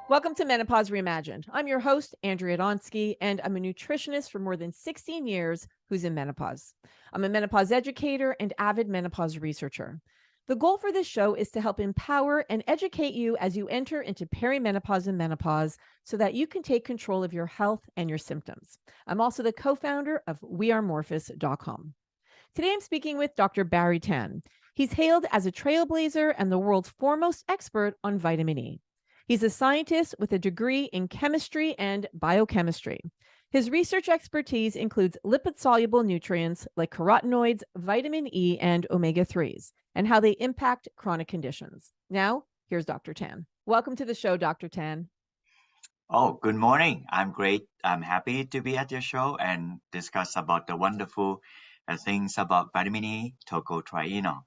Welcome to Menopause Reimagined. I'm your host, Andrea Donsky, and I'm a nutritionist for more than 16 years who's in menopause. I'm a menopause educator and avid menopause researcher. The goal for this show is to help empower and educate you as you enter into perimenopause and menopause so that you can take control of your health and your symptoms. I'm also the co founder of wearemorphus.com. Today I'm speaking with Dr. Barrie Tan. He's hailed as a trailblazer and the world's foremost expert on vitamin E. He's a scientist with a degree in chemistry and biochemistry. His research expertise includes lipid soluble nutrients like carotenoids, vitamin E, and omega 3s, and how they impact chronic conditions. Now, here's Dr. Tan. Welcome to the show, Dr. Tan. Oh, good morning. I'm great. I'm happy to be at your show and discuss about the wonderful things about vitamin E, tocotrienol.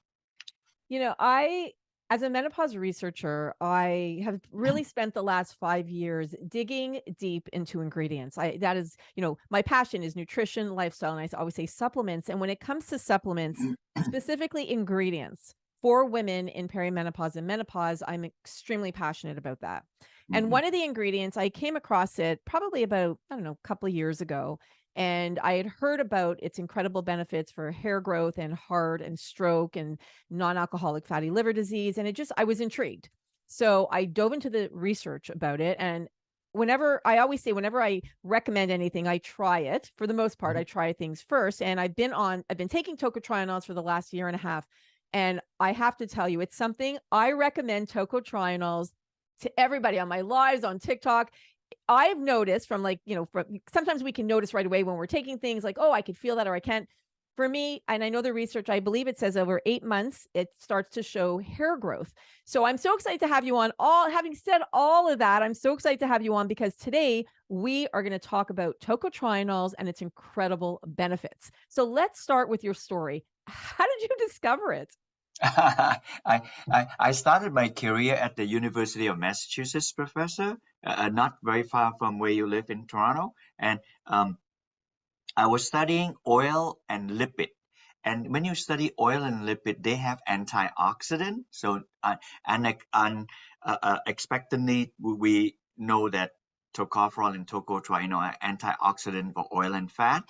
As a menopause researcher, I have really spent the last 5 years digging deep into ingredients. My passion is nutrition, lifestyle, and I always say supplements. And when it comes to supplements, specifically ingredients for women in perimenopause and menopause, I'm extremely passionate about that. And Mhm. one of the ingredients, I came across it probably about, I don't know, a couple of years ago. And I had heard about its incredible benefits for hair growth and heart and stroke and non-alcoholic fatty liver disease. And I was intrigued. So I dove into the research about it. And whenever I recommend anything, I try it. For the most part, I try things first. And I've been taking tocotrienols for the last year and a half. And I have to tell you, it's something I recommend tocotrienols to everybody on my lives, on TikTok. I've noticed sometimes we can notice right away when we're taking things like, oh, I could feel that or I can't. For me, and I know the research, I believe it says over 8 months, it starts to show hair growth. So I'm so excited to have you on. Having said all of that, I'm so excited to have you on because today we are going to talk about tocotrienols and its incredible benefits. So let's start with your story. How did you discover it? I, I started my career at the University of Massachusetts, professor, not very far from where you live in Toronto. And I was studying oil and lipid. And when you study oil and lipid, they have antioxidant. So, expectantly, we know that tocopherol and tocotrienol are antioxidant for oil and fat.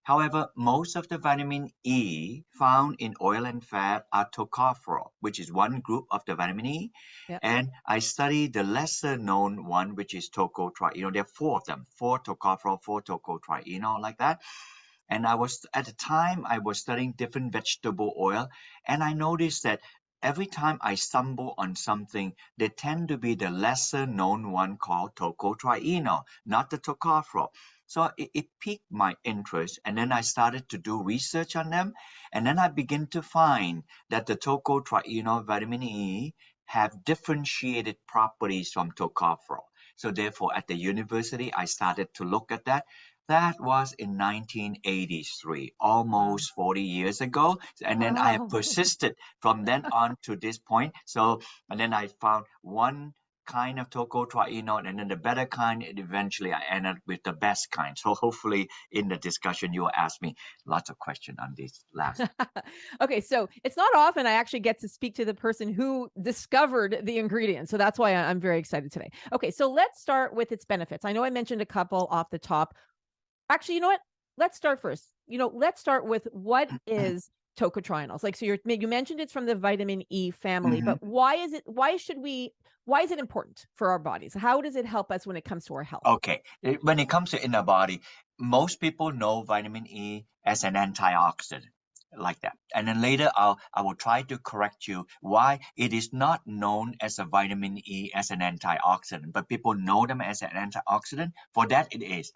However, most of the vitamin E found in oil and fat are tocopherol, which is one group of the vitamin E. Yeah. And I studied the lesser known one, which is tocotrienol. There are four of them, four tocopherol, four tocotrienol, like that. And at the time, I was studying different vegetable oil. And I noticed that every time I stumble on something, they tend to be the lesser known one called tocotrienol, not the tocopherol. So it piqued my interest, and then I started to do research on them, and then I began to find that the tocotrienol vitamin E have differentiated properties from tocopherol. So therefore, at the university, I started to look at that. That was in 1983, Wow. almost 40 years ago. And then I have Wow. persisted from then on to this point. So, and then I found one kind of tocotrienol and then the better kind, and eventually I ended with the best kind. So hopefully in the discussion you will ask me lots of questions on this last. Okay, so it's not often I actually get to speak to the person who discovered the ingredient. So that's why I'm very excited today. Okay, so let's start with its benefits. I know I mentioned a couple off the top. Actually, you know what? Let's start first. Let's start with what is tocotrienols. Like, so you mentioned it's from the vitamin E family, Mhm. but why is it important for our bodies? How does it help us when it comes to our health? Okay, when it comes to in the body, most people know vitamin E as an antioxidant, like that. And then later, I will try to correct you why it is not known as a vitamin E as an antioxidant, but people know them as an antioxidant. For that, it is.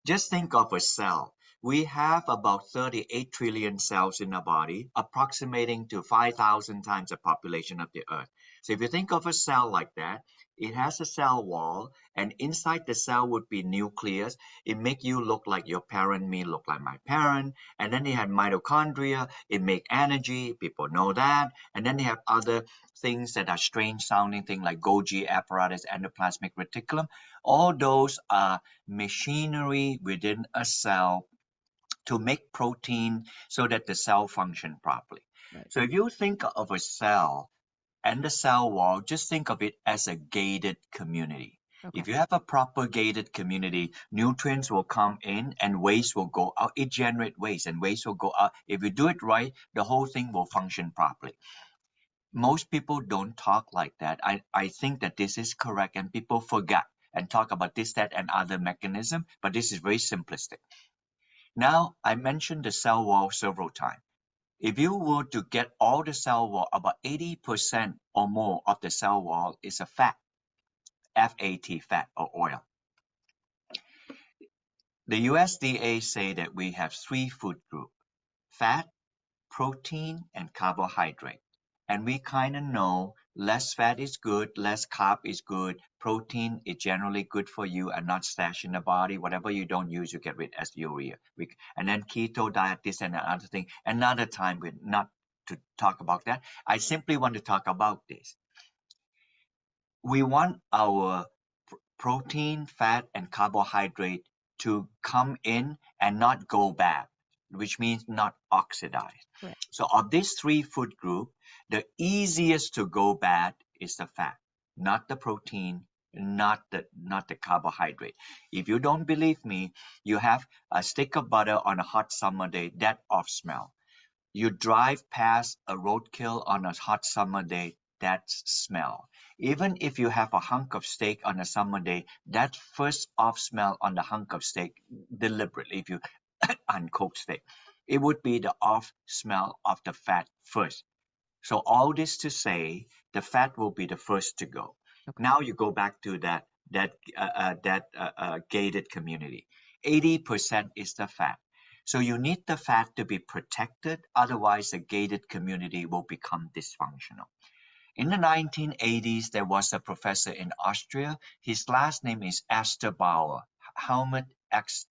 Just think of a cell. We have about 38 trillion cells in our body, approximating to 5,000 times the population of the Earth. So if you think of a cell like that, it has a cell wall, and inside the cell would be nucleus. It make you look like your parent, me look like my parent. And then they have mitochondria. It make energy. People know that. And then they have other things that are strange sounding things like Golgi apparatus, endoplasmic reticulum. All those are machinery within a cell to make protein so that the cell function properly. Right. So if you think of a cell, and the cell wall, just think of it as a gated community. Okay. If you have a proper gated community, nutrients will come in and waste will go out. It generates waste and waste will go out. If you do it right, the whole thing will function properly. Most people don't talk like that. I think that this is correct and people forget and talk about this, that, and other mechanism, but this is very simplistic. Now, I mentioned the cell wall several times. If you were to get all the cell wall, about 80% or more of the cell wall is a fat, FAT, fat or oil. The USDA say that we have three food groups: fat, protein, and carbohydrate. And we kind of know less fat is good, less carb is good, protein is generally good for you and not stash in the body. Whatever you don't use, you get rid as urea. And then keto diet, this and another thing. Another time, we're not to talk about that. I simply want to talk about this. We want our protein, fat, and carbohydrate to come in and not go bad, which means not oxidize. Right. So of these three food group, the easiest to go bad is the fat, not the protein, not the carbohydrate. If you don't believe me, you have a stick of butter on a hot summer day, that off smell. You drive past a roadkill on a hot summer day, that's smell. Even if you have a hunk of steak on a summer day, that first off smell on the hunk of steak, deliberately, if you uncooked steak, it would be the off smell of the fat first. So all this to say, the fat will be the first to go. Okay. Now you go back to that gated community. 80% is the fat. So you need the fat to be protected, otherwise the gated community will become dysfunctional. In the 1980s, there was a professor in Austria. His last name is Esterbauer, Helmut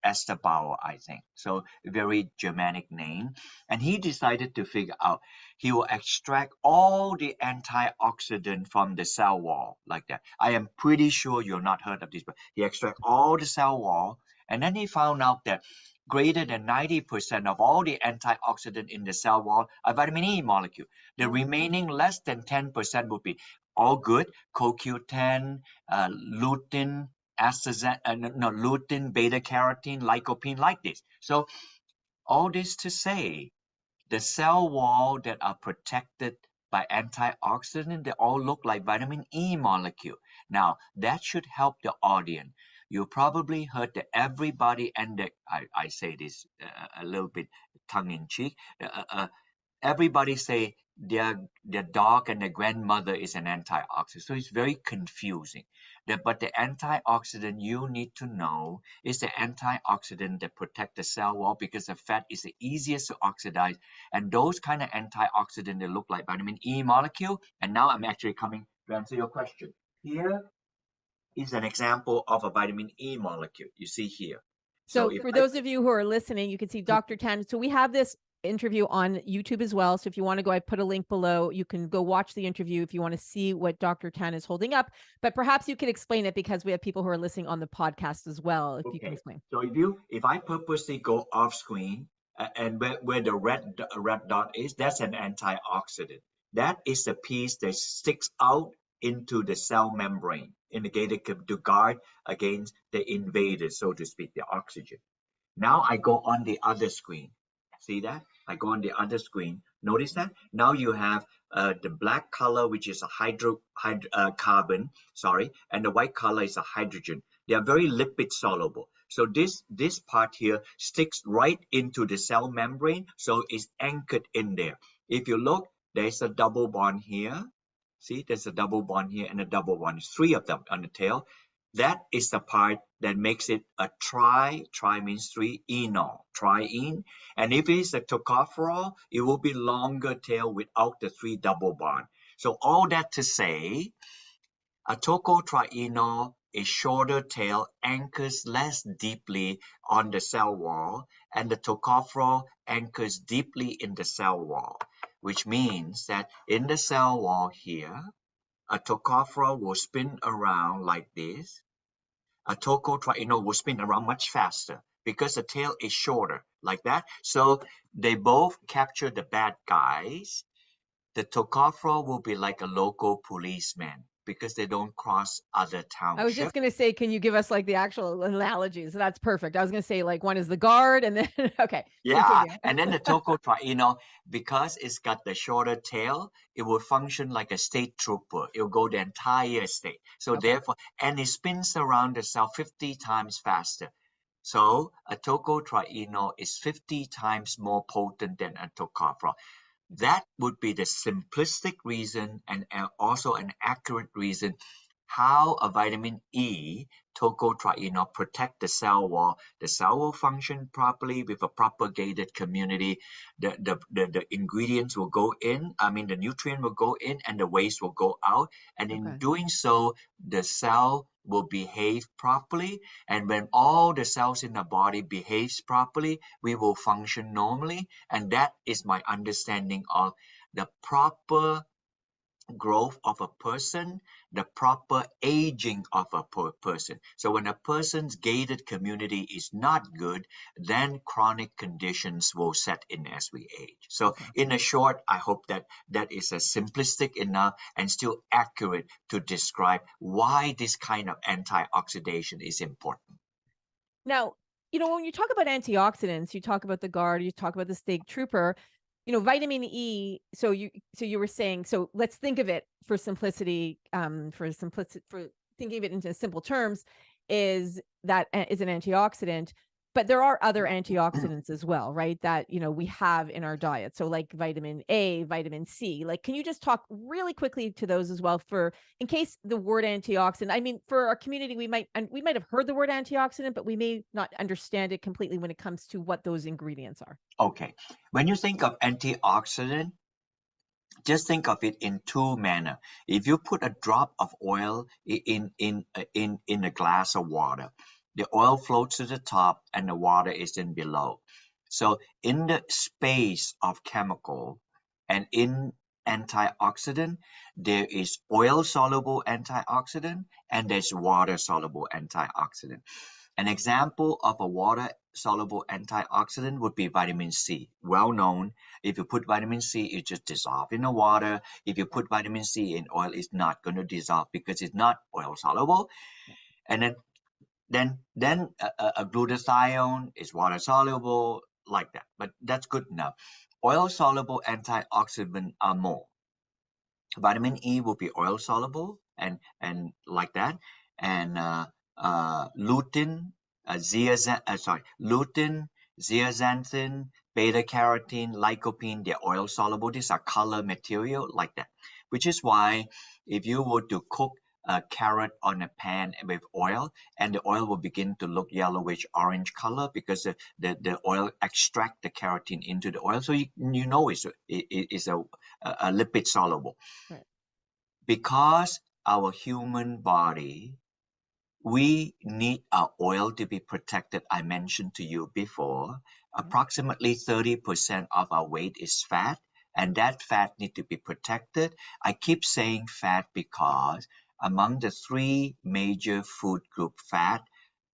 Esterbauer, I think. So very Germanic name. And he decided to figure out he will extract all the antioxidant from the cell wall like that. I am pretty sure you've not heard of this, but he extract all the cell wall. And then he found out that greater than 90% of all the antioxidant in the cell wall are vitamin E molecule. The remaining less than 10% would be all good, CoQ10, lutein, lutein, beta carotene, lycopene, like this. So all this to say, the cell wall that are protected by antioxidant, they all look like vitamin E molecule. Now, that should help the audience. You probably heard that everybody, and I say this a little bit tongue in cheek, everybody say their dog and their grandmother is an antioxidant. So it's very confusing. But the antioxidant you need to know is the antioxidant that protect the cell wall, because the fat is the easiest to oxidize. And those kind of antioxidant, they look like vitamin E molecule. And now I'm actually coming to answer your question. Here is an example of a vitamin E molecule. You see here. So So if for I those of you who are listening, you can see Dr. Tan. So we have this interview on YouTube as well. So if you want to go, I put a link below. You can go watch the interview if you want to see what Dr. Tan is holding up. But perhaps you can explain it, because we have people who are listening on the podcast as well. If you can Okay, explain. so if I purposely go off screen, and where the red dot is, that's an antioxidant. That is the piece that sticks out into the cell membrane, indicated to guard against the invaders, so to speak, the oxygen. Now I go on the other screen. See that? I go on the other screen. Notice that? Now you have the black color, which is a carbon, sorry, and the white color is a hydrogen. They are very lipid soluble. So this part here sticks right into the cell membrane, so it's anchored in there. If you look, there's a double bond here. See, there's a double bond here and a double bond. There's three of them on the tail. That is the part that makes it a tri means three, enol, triene. And if it's a tocopherol, it will be longer tail without the three double bond. So all that to say, a tocotrienol, a shorter tail, anchors less deeply on the cell wall, and the tocopherol anchors deeply in the cell wall, which means that in the cell wall here, a tocopherol will spin around like this. A tocotrienol will spin around much faster because the tail is shorter like that. So they both capture the bad guys. The tocopherol will be like a local policeman because they don't cross other I was just townships. gonna say, can you give us like the actual analogies? That's perfect. I was gonna say like one is the guard and then okay, Yeah, continue. and then the tocotrienol, because it's got the shorter tail, it will function like a state trooper. It'll go the entire state. So Okay. therefore, and it spins around the cell 50 times faster. So a tocotrienol is 50 times more potent than a tocopherol. That would be the simplistic reason and also an accurate reason how a vitamin E, tocotrienol, protect the cell wall. The cell will function properly with a propagated community. The ingredients will go in, I mean, the nutrient will go in and the waste will go out. And in Okay. doing so, the cell will behave properly. And when all the cells in the body behaves properly, we will function normally. And that is my understanding of the proper growth of a person, the proper aging of a person. So when a person's gated community is not good, then chronic conditions will set in as we age. So Okay. in a short, I hope that that is a simplistic enough and still accurate to describe why this kind of antioxidation is important. Now, when you talk about antioxidants, you talk about the guard, you talk about the state trooper, vitamin E. So you were saying, so let's think of it for simplicity, for thinking of it into simple terms, is that is an antioxidant. But there are other antioxidants as well, right? That we have in our diet. So like vitamin A, vitamin C. Like, can you just talk really quickly to those as well for in case the word antioxidant, I mean, for our community, we might have heard the word antioxidant, but we may not understand it completely when it comes to what those ingredients are. Okay, when you think of antioxidant, just think of it in two manner. If you put a drop of oil in a glass of water, the oil floats to the top and the water is in below. So in the space of chemical and in antioxidant, there is oil soluble antioxidant and there's water soluble antioxidant. An example of a water soluble antioxidant would be vitamin C, well known. If you put vitamin C, it just dissolve in the water. If you Yeah. put vitamin C in oil, it's not going to dissolve because it's not oil soluble. Yeah. And then a glutathione is water soluble like that. But that's good enough. Oil soluble antioxidants are more. Vitamin E will be oil soluble and like that, and lutein, lutein, zeaxanthin, beta carotene, lycopene. They're oil soluble. These are color material like that, which is why if you were to cook a carrot on a pan with oil, and the oil will begin to look yellowish orange color because the oil extract the carotene into the oil, so you know it's a lipid soluble. Right. Because our human body, we need our oil to be protected. I mentioned to you before, Right. approximately 30% of our weight is fat, and that fat need to be protected. I keep saying fat because among the three major food group, fat,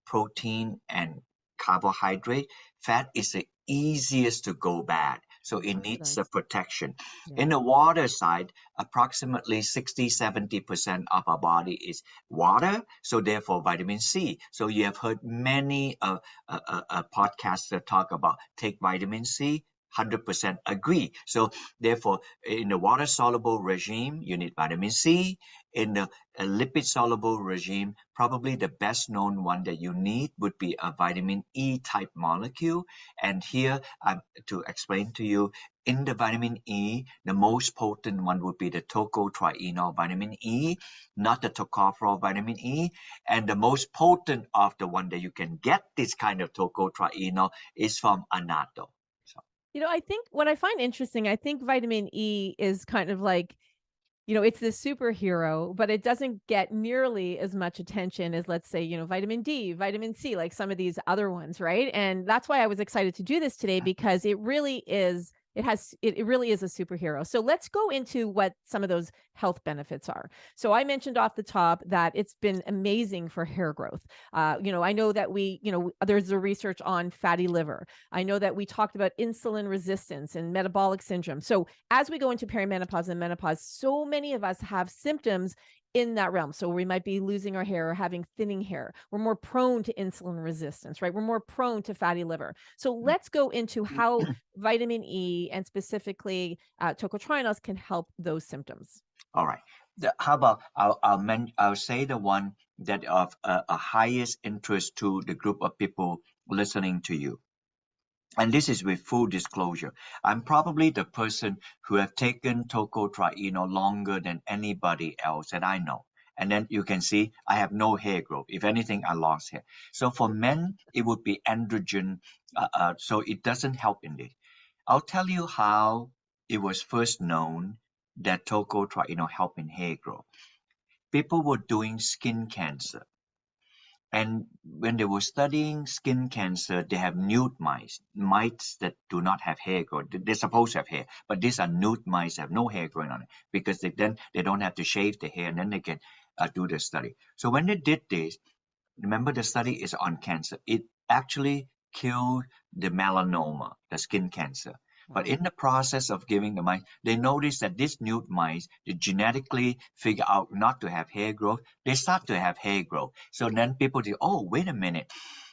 protein, and carbohydrate, fat is the easiest to go bad. So it needs a Oxidize. protection. Yeah. In the water side, approximately 60-70% of our body is water. So therefore, vitamin C. So you have heard many podcasts that talk about take vitamin C. 100% agree. So therefore, in the water soluble regime, you need vitamin C. In the lipid soluble regime, probably the best known one that you need would be a vitamin E type molecule. And here, to explain to you, in the vitamin E, the most potent one would be the tocotrienol vitamin E, not the tocopherol vitamin E. And the most potent of the one that you can get this kind of tocotrienol is from annatto. So, I think what I find interesting, I think vitamin E is kind of like, it's this superhero, but it doesn't get nearly as much attention as, let's say, vitamin D, vitamin C, like some of these other ones, right? And that's why I was excited to do this today because it really is It really is a superhero. So let's go into what some of those health benefits are. So I mentioned off the top that it's been amazing for hair growth. I know that there's a research on fatty liver. I know that we talked about insulin resistance and metabolic syndrome. So as we go into perimenopause and menopause, so many of us have symptoms in that realm. So we might be losing our hair or having thinning hair. We're more prone to insulin resistance, right? We're more prone to fatty liver. So let's go into how vitamin E and specifically tocotrienols can help those symptoms. All right. How about I'll say the one that of a highest interest to the group of people listening to you. And this is with full disclosure. I'm probably the person who have taken tocotrienol longer than anybody else that I know. And then you can see I have no hair growth. If anything, I lost hair. So for men, it would be androgen. So it doesn't help in this. I'll tell you how it was first known that tocotrienol help in hair growth. People were doing skin cancer, and when they were studying skin cancer, they have nude mice, mice that do not have hair growth. They're supposed to have hair, but these are nude mice that have no hair growing on it because then they don't have to shave the hair, and then they can do the study. So when they did this, remember the study is on cancer. It actually killed the melanoma, the skin cancer. But Wow. in the process of giving the mice, they noticed that these nude mice, they genetically figure out not to have hair growth. They start to have hair growth. So then people say, oh, wait a minute.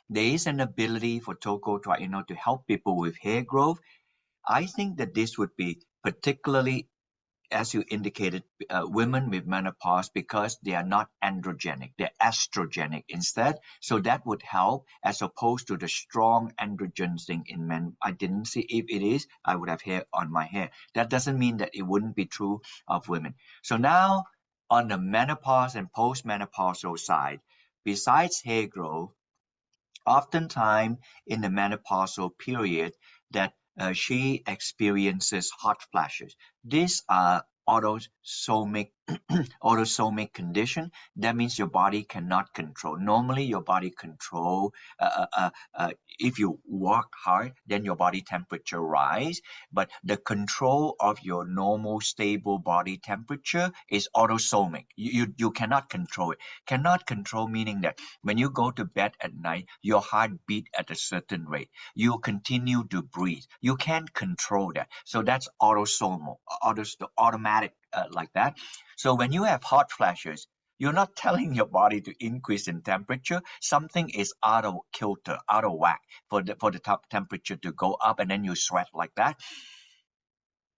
There is an ability for tocotrienol to help people with hair growth. I think that this would be particularly, as you indicated, women with menopause because they are not androgenic, they're estrogenic instead. So that would help as opposed to the strong androgen thing in men. I didn't see if it is, I would have hair on my hair. That doesn't mean that it wouldn't be true of women. So now on the menopause and postmenopausal side, besides hair growth, oftentimes in the menopausal period that she experiences hot flashes. These are autosomic condition. That means your body cannot control. Normally, your body control. If you work hard, then your body temperature rise. But the control of your normal stable body temperature is autosomic. You cannot control it. Cannot control meaning that when you go to bed at night, your heart beat at a certain rate. You continue to breathe. You can't control that. So that's autosomal, automatic like that. So when you have hot flashes, you're not telling your body to increase in temperature. Something is out of kilter, out of whack for the top temperature to go up, and then you sweat like that.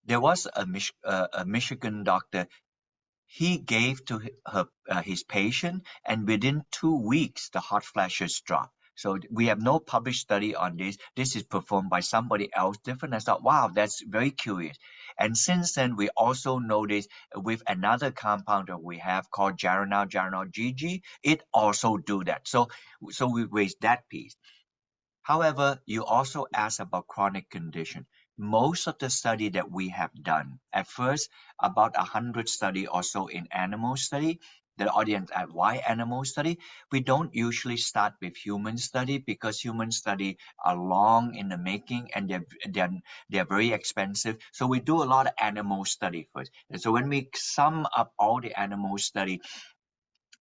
There was a Michigan doctor. He gave to his patient, and within 2 weeks, the hot flashes dropped. So we have no published study on this. This is performed by somebody else different. I thought, wow, that's very curious. And since then, we also noticed with another compound that we have called Jaranol GG, it also do that. So we raised that piece. However, you also asked about chronic condition. Most of the study that we have done, at first, about 100 study or so in animal study, the audience at why animal study? We don't usually start with human study because human study are long in the making and they're very expensive. So we do a lot of animal study first. And so when we sum up all the animal study,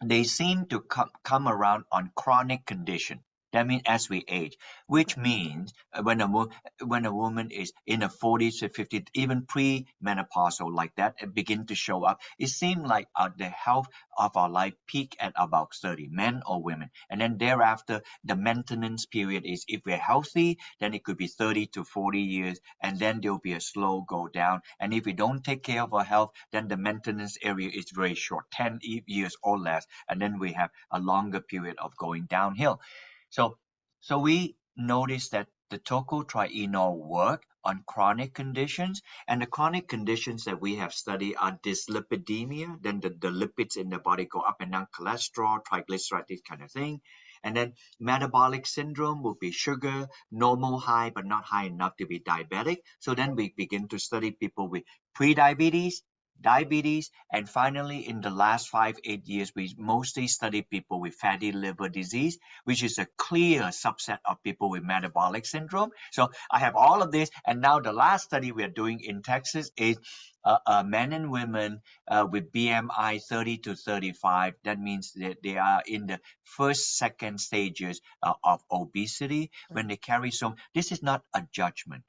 they seem to come around on chronic condition. That means as we age, which means when a woman is in the 40s to 50s, even pre-menopausal like that, it begin to show up. It seems like the health of our life peak at about 30, men or women. And then thereafter, the maintenance period is if we're healthy, then it could be 30 to 40 years, and then there'll be a slow go down. And if we don't take care of our health, then the maintenance area is very short, 10 years or less, and then we have a longer period of going downhill. So, so we noticed that the tocotrienol work on chronic conditions, and the chronic conditions that we have studied are dyslipidemia, then the lipids in the body go up and down, cholesterol, triglycerides, this kind of thing. And then metabolic syndrome will be sugar, normal high, but not high enough to be diabetic. So then we begin to study people with pre-diabetes, diabetes, and finally, in the last 5, 8 years, we mostly study people with fatty liver disease, which is a clear subset of people with metabolic syndrome. So I have all of this, and now the last study we are doing in Texas is men and women with BMI 30 to 35. That means that they are in the first, second stages of obesity when they carry some. This is not a judgment.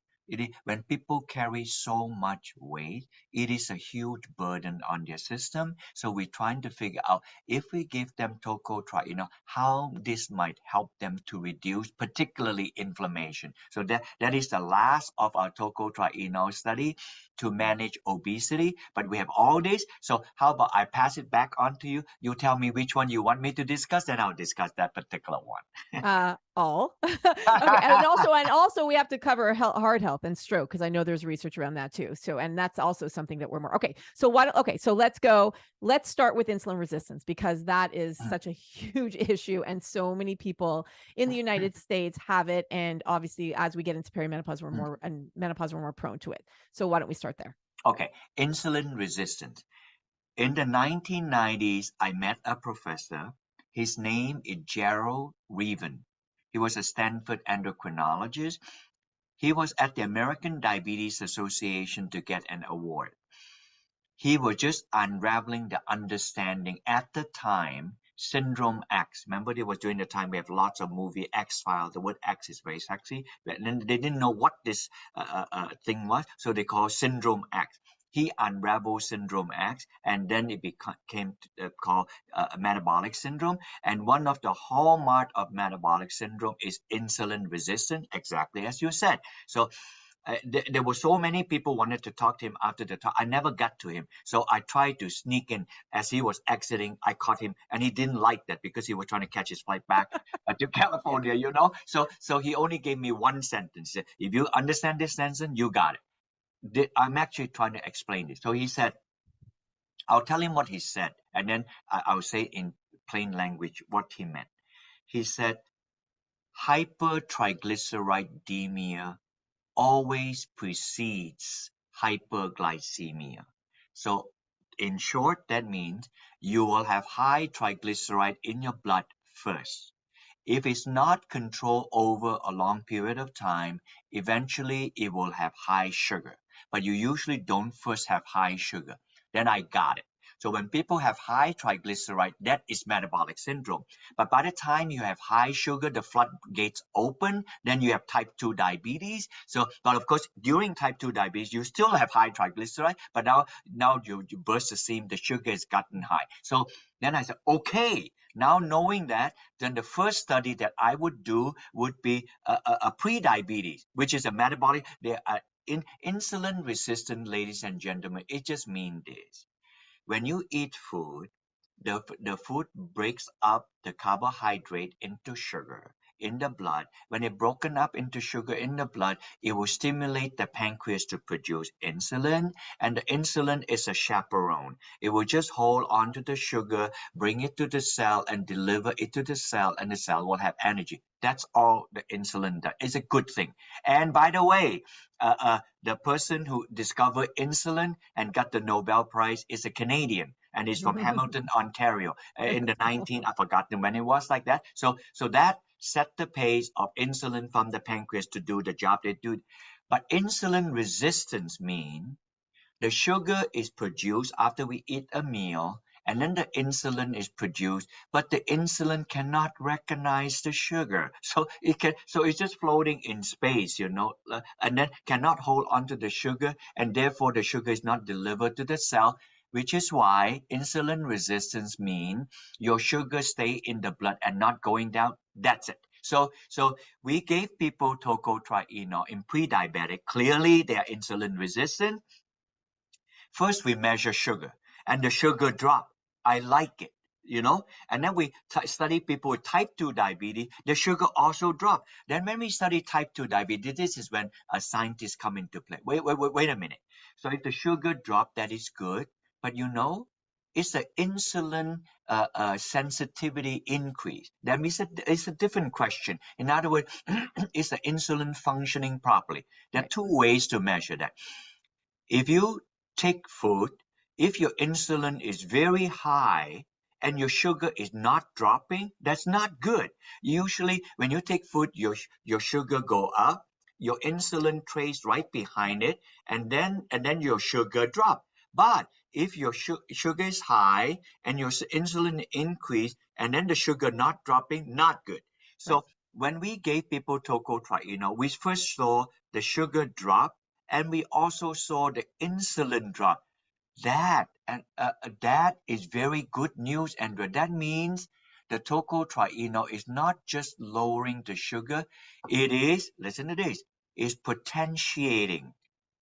When people carry so much weight, it is a huge burden on their system. So we're trying to figure out if we give them tocotrienol, how this might help them to reduce, particularly inflammation. So that is the last of our tocotrienol study to manage obesity. But we have all this. So how about I pass it back on to you? You tell me which one you want me to discuss, then I'll discuss that particular one. All. Okay, and also we have to cover heart health and stroke because I know there's research around that too. So, and that's also something that we're more okay. So okay, so let's go. Let's start with insulin resistance because that is such a huge issue, and so many people in the United States have it. And obviously, as we get into perimenopause, we're more prone to it. So why don't we start there? Okay, insulin resistance. In the 1990s, I met a professor. His name is Gerald Reaven. He was a Stanford endocrinologist. He was at the American Diabetes Association to get an award. He was just unraveling the understanding at the time. Syndrome X. Remember, there was during the time we have lots of movie X Files. The word X is very sexy. But then they didn't know what this thing was, so they called Syndrome X. He unraveled Syndrome X, and then it became called metabolic syndrome. And one of the hallmark of metabolic syndrome is insulin resistance, exactly as you said. So there were so many people wanted to talk to him after the talk. I never got to him. So I tried to sneak in as he was exiting. I caught him and he didn't like that because he was trying to catch his flight back to California, you know. So he only gave me one sentence. If you understand this sentence, you got it. I'm actually trying to explain this. So he said, I'll tell him what he said, and then I'll say in plain language what he meant. He said, hypertriglyceridemia always precedes hyperglycemia. So, in short, that means you will have high triglyceride in your blood first. If it's not controlled over a long period of time, eventually it will have high sugar. But you usually don't first have high sugar. Then I got it. So when people have high triglyceride, that is metabolic syndrome. But by the time you have high sugar, the floodgates open, then you have type 2 diabetes. So, but of course, during type 2 diabetes, you still have high triglyceride, but now you burst the seam, the sugar has gotten high. So then I said, okay, now knowing that, then the first study that I would do would be a pre-diabetes, which is a metabolic. In insulin resistant, ladies and gentlemen, it just means this. When you eat food, the food breaks up the carbohydrate into sugar in the blood. When it broken up into sugar in the blood, it will stimulate the pancreas to produce insulin, and the insulin is a chaperone. It will just hold on to the sugar, bring it to the cell, and deliver it to the cell, and the cell will have energy. That's all the insulin does. It's a good thing. And by the way, the person who discovered insulin and got the Nobel Prize is a Canadian and is from Hamilton, Ontario, in the 19, I forgot when it was like that. So that set the pace of insulin from the pancreas to do the job they do. But insulin resistance means the sugar is produced after we eat a meal, and then the insulin is produced, but the insulin cannot recognize the sugar. So it's just floating in space, and then cannot hold onto the sugar, and therefore the sugar is not delivered to the cell, which is why insulin resistance means your sugar stay in the blood and not going down. That's it. So we gave people tocotrienol in pre-diabetic. Clearly, they are insulin resistant. First, we measure sugar, and the sugar drop. I like it, And then we study people with type 2 diabetes, the sugar also drop. Then when we study type 2 diabetes, this is when a scientist come into play. Wait a minute. So if the sugar drop, that is good. But it's the insulin sensitivity increase. That means it's a different question. In other words, is the insulin functioning properly? There are Right. two ways to measure that. If you take food, If your insulin is very high and your sugar is not dropping, that's not good. Usually, when you take food, your sugar go up, your insulin trace right behind it, and then your sugar drop. But if your sugar is high and your insulin increase, and then the sugar not dropping, not good. Right. So when we gave people tocotrienol, we first saw the sugar drop, and we also saw the insulin drop. That is very good news, Andrew. That means the tocotrienol is not just lowering the sugar, it is, listen to this, is potentiating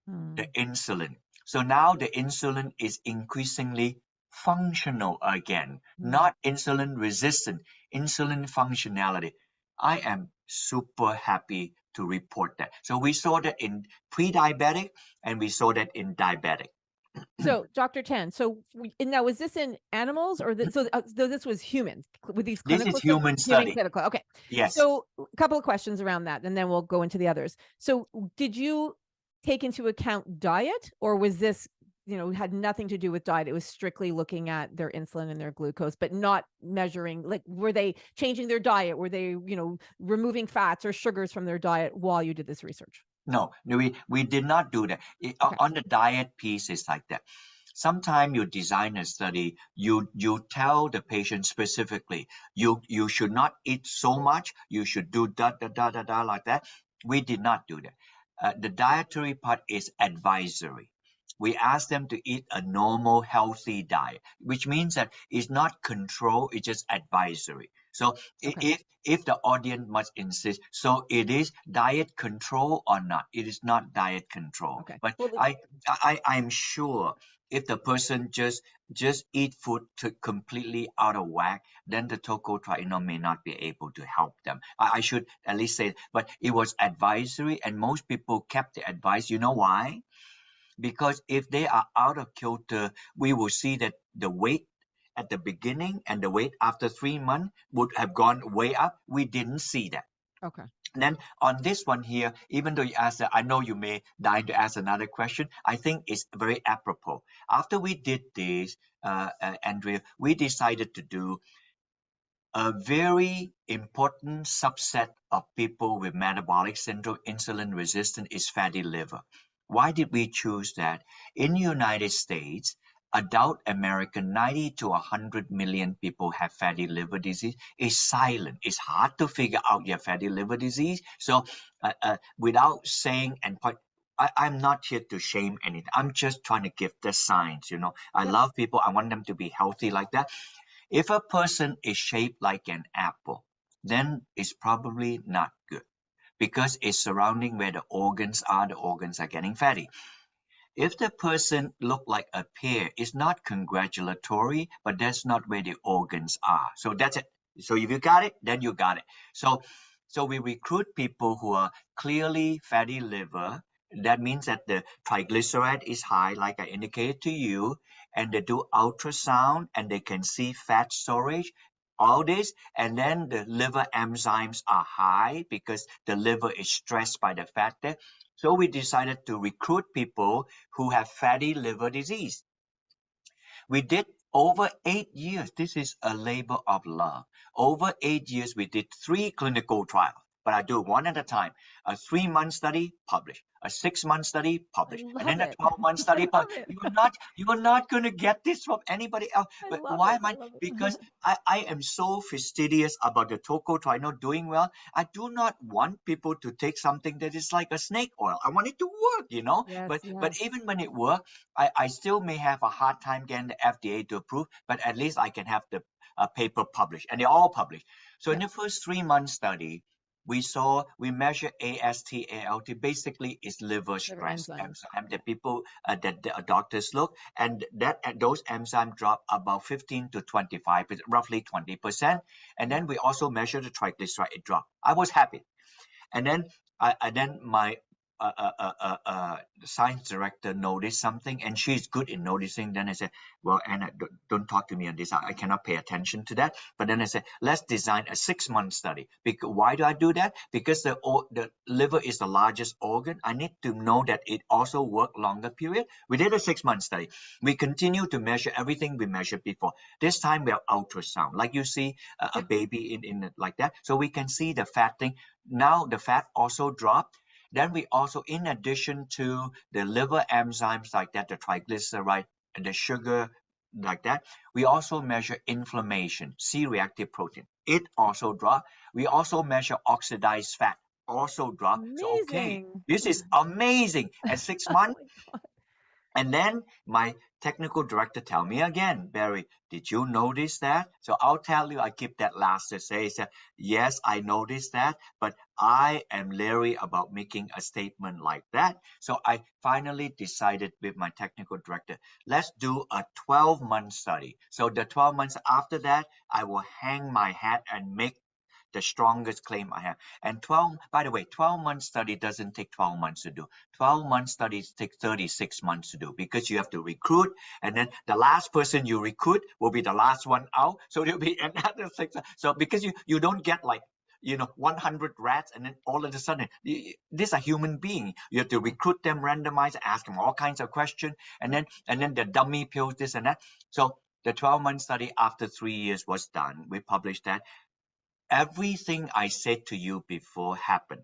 the Mm, insulin. So now the insulin is increasingly functional again, mm. not insulin resistant, insulin functionality. I am super happy to report that. So we saw that in pre-diabetic and we saw that in diabetic. So, Dr. Tan, and now was this in animals or so this was humans with these This is clinical studies? human Human study. clinical. Okay. Yes. So, a couple of questions around that, and then we'll go into the others. So, did you take into account diet, or was this, had nothing to do with diet? It was strictly looking at their insulin and their glucose, but not measuring, like, were they changing their diet? Were they, removing fats or sugars from their diet while you did this research? No, we did not do that. Okay. On the diet piece, it's like that. Sometimes you design a study, you tell the patient specifically, you should not eat so much, you should do da da da da da like that. We did not do that. The dietary part is advisory. We ask them to eat a normal, healthy diet, which means that it's not control, it's just advisory. So Okay. if the audience must insist, so it is diet control or not? It is not diet control. Okay. But Well, I'm sure if the person just eat food to completely out of whack, then the tocotrienol may not be able to help them. I should at least say, but it was advisory, and most people kept the advice. You know why? Because if they are out of kilter, we will see that the weight at the beginning and the weight after 3 months would have gone way up. We didn't see that. okay. And then on this one here, even though you asked that, I know you may die to ask another question. I think it's very apropos. After we did this, Andrea, we decided to do a very important subset of people with metabolic syndrome, insulin resistant, is fatty liver. Why did we choose that? In the United States, adult American, 90 to 100 million people have fatty liver disease. It's silent. It's hard to figure out your fatty liver disease. So, without saying and point, I'm not here to shame anything. I'm just trying to give the signs. I Yep. love people. I want them to be healthy like that. If a person is shaped like an apple, then it's probably not good because it's surrounding where the organs are getting fatty. If the person look like a pear, it's not congratulatory, but that's not where the organs are. So that's it. So if you got it, then you got it. So we recruit people who are clearly fatty liver. That means that the triglyceride is high, like I indicated to you, and they do ultrasound and they can see fat storage. All this, and then the liver enzymes are high because the liver is stressed by the fat there. So we decided to recruit people who have fatty liver disease. We did over 8 years. This is a labor of love. Over 8 years, we did 3 clinical trials, but I do it one at a time. A 3 month study, published. A 6 month study, I published. And love then a it. 12-month I study, love published. it. You are not going to get this from anybody else. I But love why it. am I I? love it. Because I am so fastidious about the tocotrienol doing well. I do not want people to take something that is like a snake oil. I want it to work. Yes, But yes. even when it works, I still may have a hard time getting the FDA to approve, but at least I can have the paper published, and they're all published. So in Yep. the first 3 month study, we measure AST, ALT. Basically, it's liver Liver stress enzymes. enzyme that people that the doctors look, and those enzymes drop about 15 to 25, roughly 20%. And Yep. then we also measure the triglyceride; it dropped. I was happy. And then my the science director noticed something, and she's good in noticing. Then I said, well, Anna, don't talk to me on this. I cannot pay attention to that. But then I said, let's design a 6-month study. Why do I do that? Because the liver is the largest organ. I need to know that it also work longer period. We did a 6-month study. We continue to measure everything we measured before. This time we have ultrasound, like you see a Yeah. baby in like that. So we can see the fat thing. Now the fat also dropped. Then we also, in addition to the liver enzymes like that, the triglyceride and the sugar like that, we also measure inflammation, C-reactive protein. It also dropped. We also measure oxidized fat, also dropped. So, okay, Amazing. this is amazing. At 6 months, and then my technical director tell me again, Barry, did you notice that? So I'll tell you, I keep that last to say, yes, I noticed that, but I am leery about making a statement like that. So I finally decided with my technical director, let's do a 12-month study. So the 12 months after that, I will hang my hat and make the strongest claim I have. And 12, by the way, 12-month study doesn't take 12 months to do. 12-month studies take 36 months to do because you have to recruit, and then the last person you recruit will be the last one out. So there'll be another 6. So because you don't get like 100 rats and then all of a sudden these are human beings, you have to recruit them, randomize, ask them all kinds of questions, and then the dummy pills, this and that. So the 12-month study after 3 years was done. We published that. Everything I said to you before happened.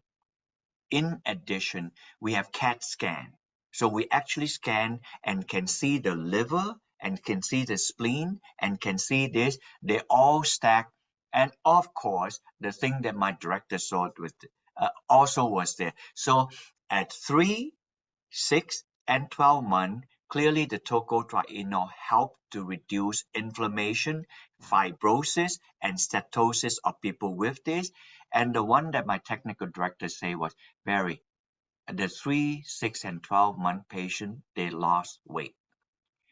In addition, we have CAT scan. So we actually scan and can see the liver and can see the spleen and can see this. They all stack. And of course, the thing that my director saw was also was there. So at 3, 6, and 12 months, clearly the tocotrienol helped to reduce inflammation, fibrosis, and steatosis of people with this. And the one that my technical director say was, Barry, the 3, 6, and 12-month patient, they lost weight.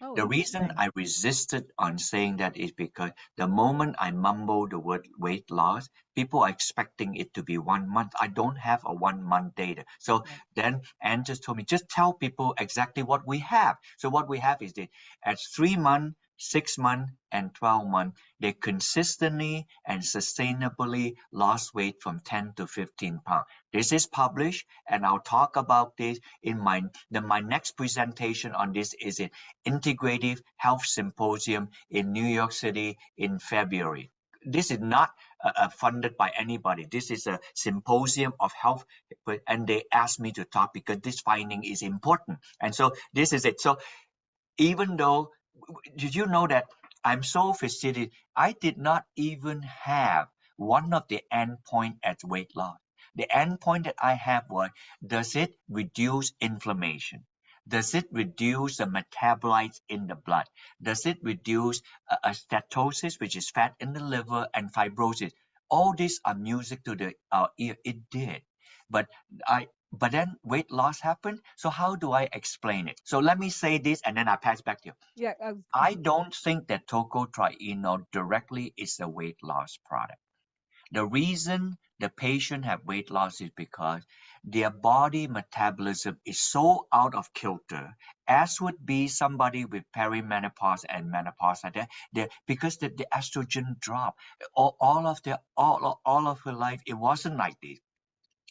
Oh, The reason interesting. I resisted on saying that is because the moment I mumble the word weight loss, people are expecting it to be 1 month. I don't have a 1 month data. So Right. then Anne just told me, just tell people exactly what we have. So what we have is that at 3 months, 6 months, and 12 months, they consistently and sustainably lost weight from 10 to 15 pounds. This is published, and I'll talk about this in my next presentation on this is in Integrative Health Symposium in New York City in February. This is not funded by anybody. This is a symposium of health, and they asked me to talk because this finding is important. And so this is it. So even though, did you know that I'm so fascinated? I did not even have one of the endpoint as weight loss. The endpoint that I have was, does it reduce inflammation? Does it reduce the metabolites in the blood? Does it reduce steatosis, which is fat in the liver, and fibrosis? All these are music to the ear. It did, but but then weight loss happened. So how do I explain it? So let me say this and then I pass back to you. Yeah. I don't think that tocotrienol directly is a weight loss product. The reason the patient have weight loss is because their body metabolism is so out of kilter, as would be somebody with perimenopause and menopause like that. Because the estrogen drop. All of her life, it wasn't like this.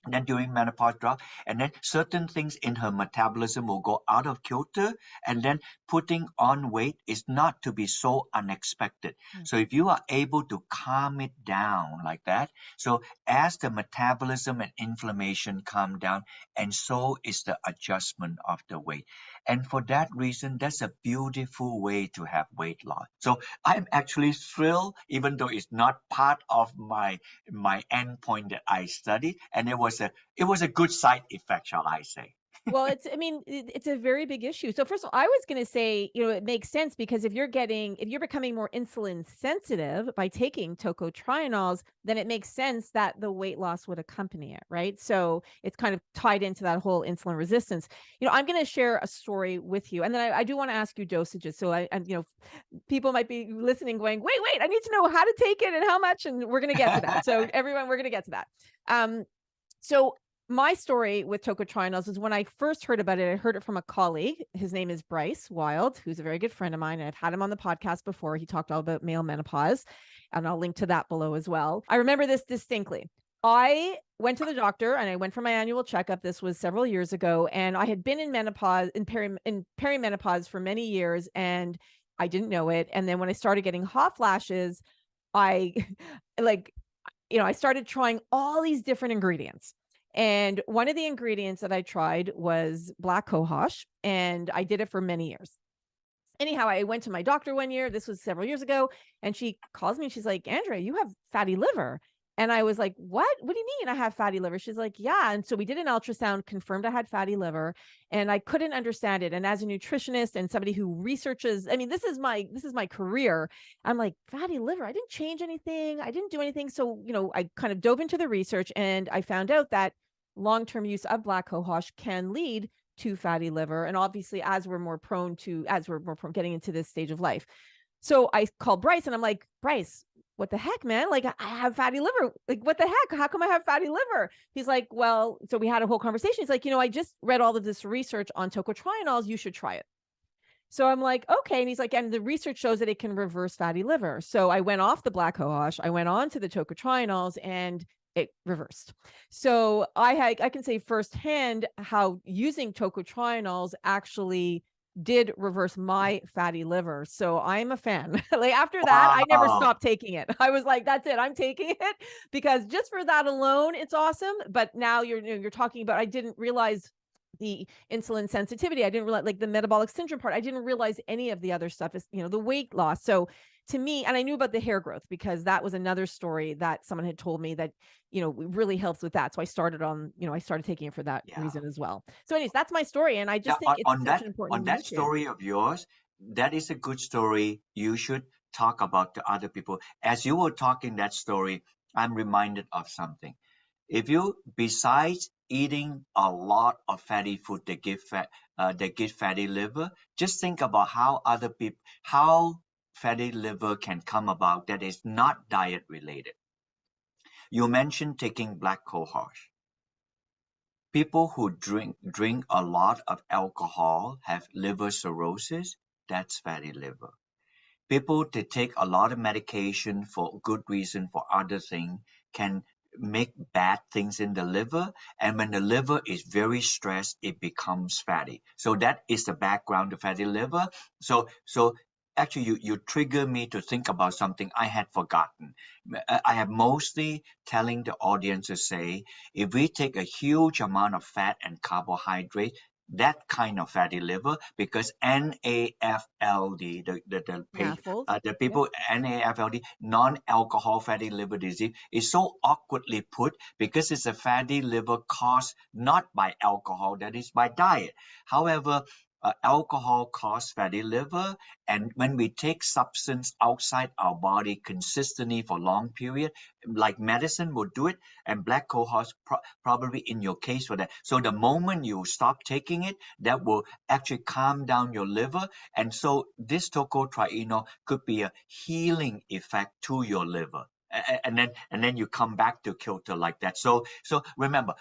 Then during menopause drop, and then certain things in her metabolism will go out of kilter, and then putting on weight is not to be so unexpected. Mm. So if you are able to calm it down like that, so as the metabolism and inflammation calm down, and so is the adjustment of the weight. And for that reason, that's a beautiful way to have weight loss. So I'm actually thrilled, even though it's not part of my endpoint that I studied, and it was a good side effect, shall I say? Well, I mean, it's a very big issue. So first of all, I was going to say, it makes sense because if you're becoming more insulin sensitive by taking tocotrienols, then it makes sense that the weight loss would accompany it, right? So it's kind of tied into that whole insulin resistance. I'm going to share a story with you, and then I do want to ask you dosages. So and people might be listening, going, wait, I need to know how to take it and how much, and we're going to get to that. So everyone, we're going to get to that. So My story with tocotrienols is when I first heard about it, I heard it from a colleague. His name is Bryce Wild, who's a very good friend of mine. I've had him on the podcast before. He talked all about male menopause, and I'll link to that below as well. I remember this distinctly. I went to the doctor and I went for my annual checkup. This was several years ago, and I had been in menopause in perimenopause for many years, and I didn't know it. And then when I started getting hot flashes, I like I started trying all these different ingredients. And one of the ingredients that I tried was black cohosh, and I did it for many years. Anyhow, I went to my doctor one year. This was several years ago, and she calls me and she's like, "Andrea, you have fatty liver." And I was like, "What? What do you mean I have fatty liver?" She's like, "Yeah." And so we did an ultrasound, confirmed I had fatty liver, and I couldn't understand it. And as a nutritionist and somebody who researches, I mean, this is my career. I'm like, "Fatty liver? I didn't change anything. I didn't do anything." So, I kind of dove into the research and I found out that long-term use of black cohosh can lead to fatty liver. And obviously, as we're more prone getting into this stage of life. So I called Bryce and I'm like, Bryce, what the heck, man? Like, I have fatty liver. Like, what the heck? How come I have fatty liver? He's like, well, so we had a whole conversation. He's like, I just read all of this research on tocotrienols. You should try it. So I'm like, okay. And he's like, and the research shows that it can reverse fatty liver. So I went off the black cohosh, I went on to the tocotrienols, and it reversed. So I can say firsthand how using tocotrienols actually did reverse my fatty liver. So I'm a fan. Like after that, I never Wow. stopped taking it. I was like, that's it. I'm taking it because just for that alone, it's awesome. But now you're talking about, I didn't realize the insulin sensitivity. I didn't realize like the metabolic syndrome part. I didn't realize any of the other stuff is, the weight loss. So to me, and I knew about the hair growth because that was another story that someone had told me that, really helps with that. So I started taking it for that Yeah. reason as well. So anyways, that's my story. And I Yeah, just think it's on such that an important on that nutrient. story of yours, that is a good story. You should talk about to other people. As you were talking that story, I'm reminded of something. If you, besides eating a lot of fatty food that give fatty liver, just think about how fatty liver can come about that is not diet related. You mentioned taking black cohosh. People who drink a lot of alcohol have liver cirrhosis. That's fatty liver. People that take a lot of medication for good reason for other things can make bad things in the liver, and when the liver is very stressed it becomes fatty. So that is the background to fatty liver. So actually you trigger me to think about something I had forgotten. I have mostly telling the audience to say, if we take a huge amount of fat and carbohydrate, that kind of fatty liver, because NAFLD, Nafold. the Yep. people NAFLD, non-alcohol fatty liver disease, is so awkwardly put because it's a fatty liver caused not by alcohol, that is by diet. However, alcohol causes fatty liver, and when we take substance outside our body consistently for long period, like medicine will do it, and black cohosh probably in your case for that. So the moment you stop taking it, that will actually calm down your liver, and so this tocotrienol could be a healing effect to your liver. And then you come back to kilter like that. So remember,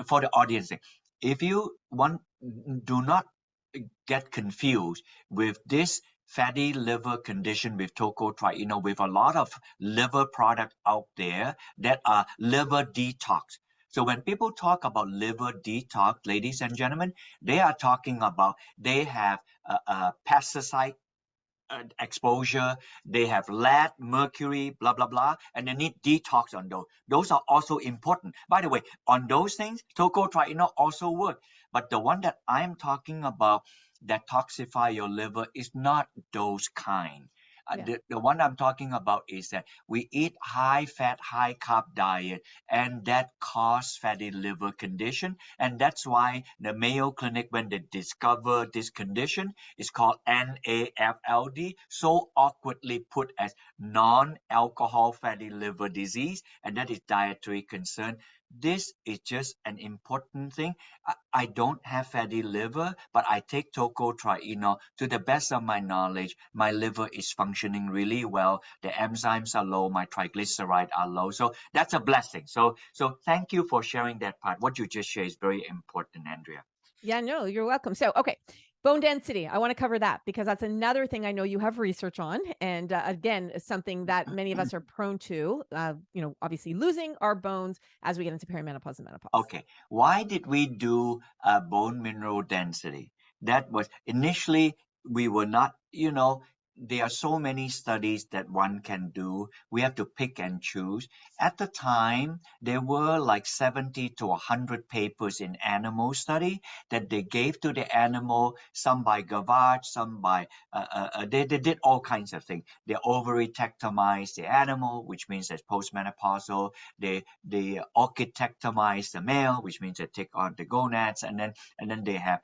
for the audience, if you want, do not get confused with this fatty liver condition with tocotrienol, with a lot of liver product out there that are liver detox. So when people talk about liver detox, ladies and gentlemen, they are talking about they have a pesticide exposure, they have lead, mercury, blah, blah, blah, and they need detox on those. Those are also important. By the way, on those things, tocotrienol also work. But the one that I'm talking about that toxify your liver is not those kind. Yeah. The one I'm talking about is that we eat high fat, high carb diet, and that cause fatty liver condition. And that's why the Mayo Clinic, when they discover this condition, is called NAFLD, so awkwardly put as non-alcohol fatty liver disease, and that is dietary concern. this is just an important thing. I don't have fatty liver, but I take tocotrienol. To the best of my knowledge, my liver is functioning really well. The enzymes are low, my triglycerides are low. So that's a blessing. So thank you for sharing that part. What you just shared is very important, Andrea. Yeah, no, you're welcome. So, okay, bone density. I want to cover that because that's another thing I know you have research on, and again, is something that many of us are prone to. Obviously losing our bones as we get into perimenopause and menopause. Okay, why did we do bone mineral density? That was initially we were not, there are so many studies that one can do. We have to pick and choose. At the time, there were like 70 to 100 papers in animal study that they gave to the animal, some by gavage, some by, they did all kinds of things. They ovarytectomized the animal, which means it's postmenopausal. They orchitectomize the male, which means they take on the gonads, and then they have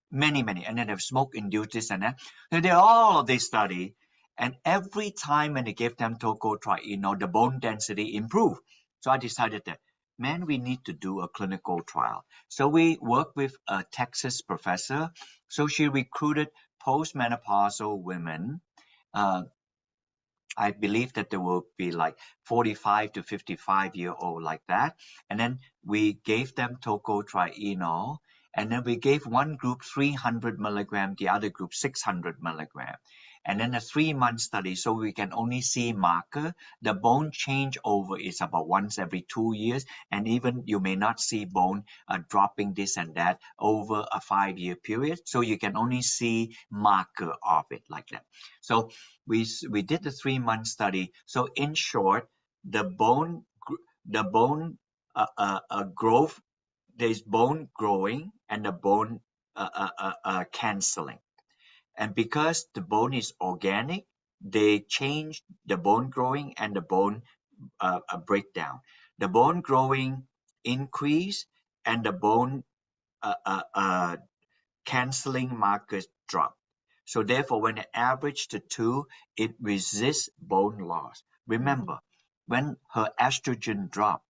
many, and then they have smoke induced this and that. They did all of this study, and every time when they gave them tocotrienol, the bone density improved. So I decided that, man, we need to do a clinical trial. So we worked with a Texas professor. So she recruited postmenopausal women. Uh, I believe that there will be like 45 to 55-year-old like that. And then we gave them tocotrienol. And then we gave one group 300 milligram, the other group 600 milligram. And then a 3-month study, so we can only see marker. The bone changeover is about once every 2 years. And even you may not see bone dropping this and that over a 5-year period. So you can only see marker of it like that. So we did the 3-month study. So in short, the bone growth, there's bone growing and the bone canceling. And because the bone is organic, they change the bone growing and the bone breakdown. The bone growing increase and the bone uh, uh, uh, canceling markers drop. So therefore, when it average the two, it resists bone loss. Mhm. Remember, when her estrogen drop,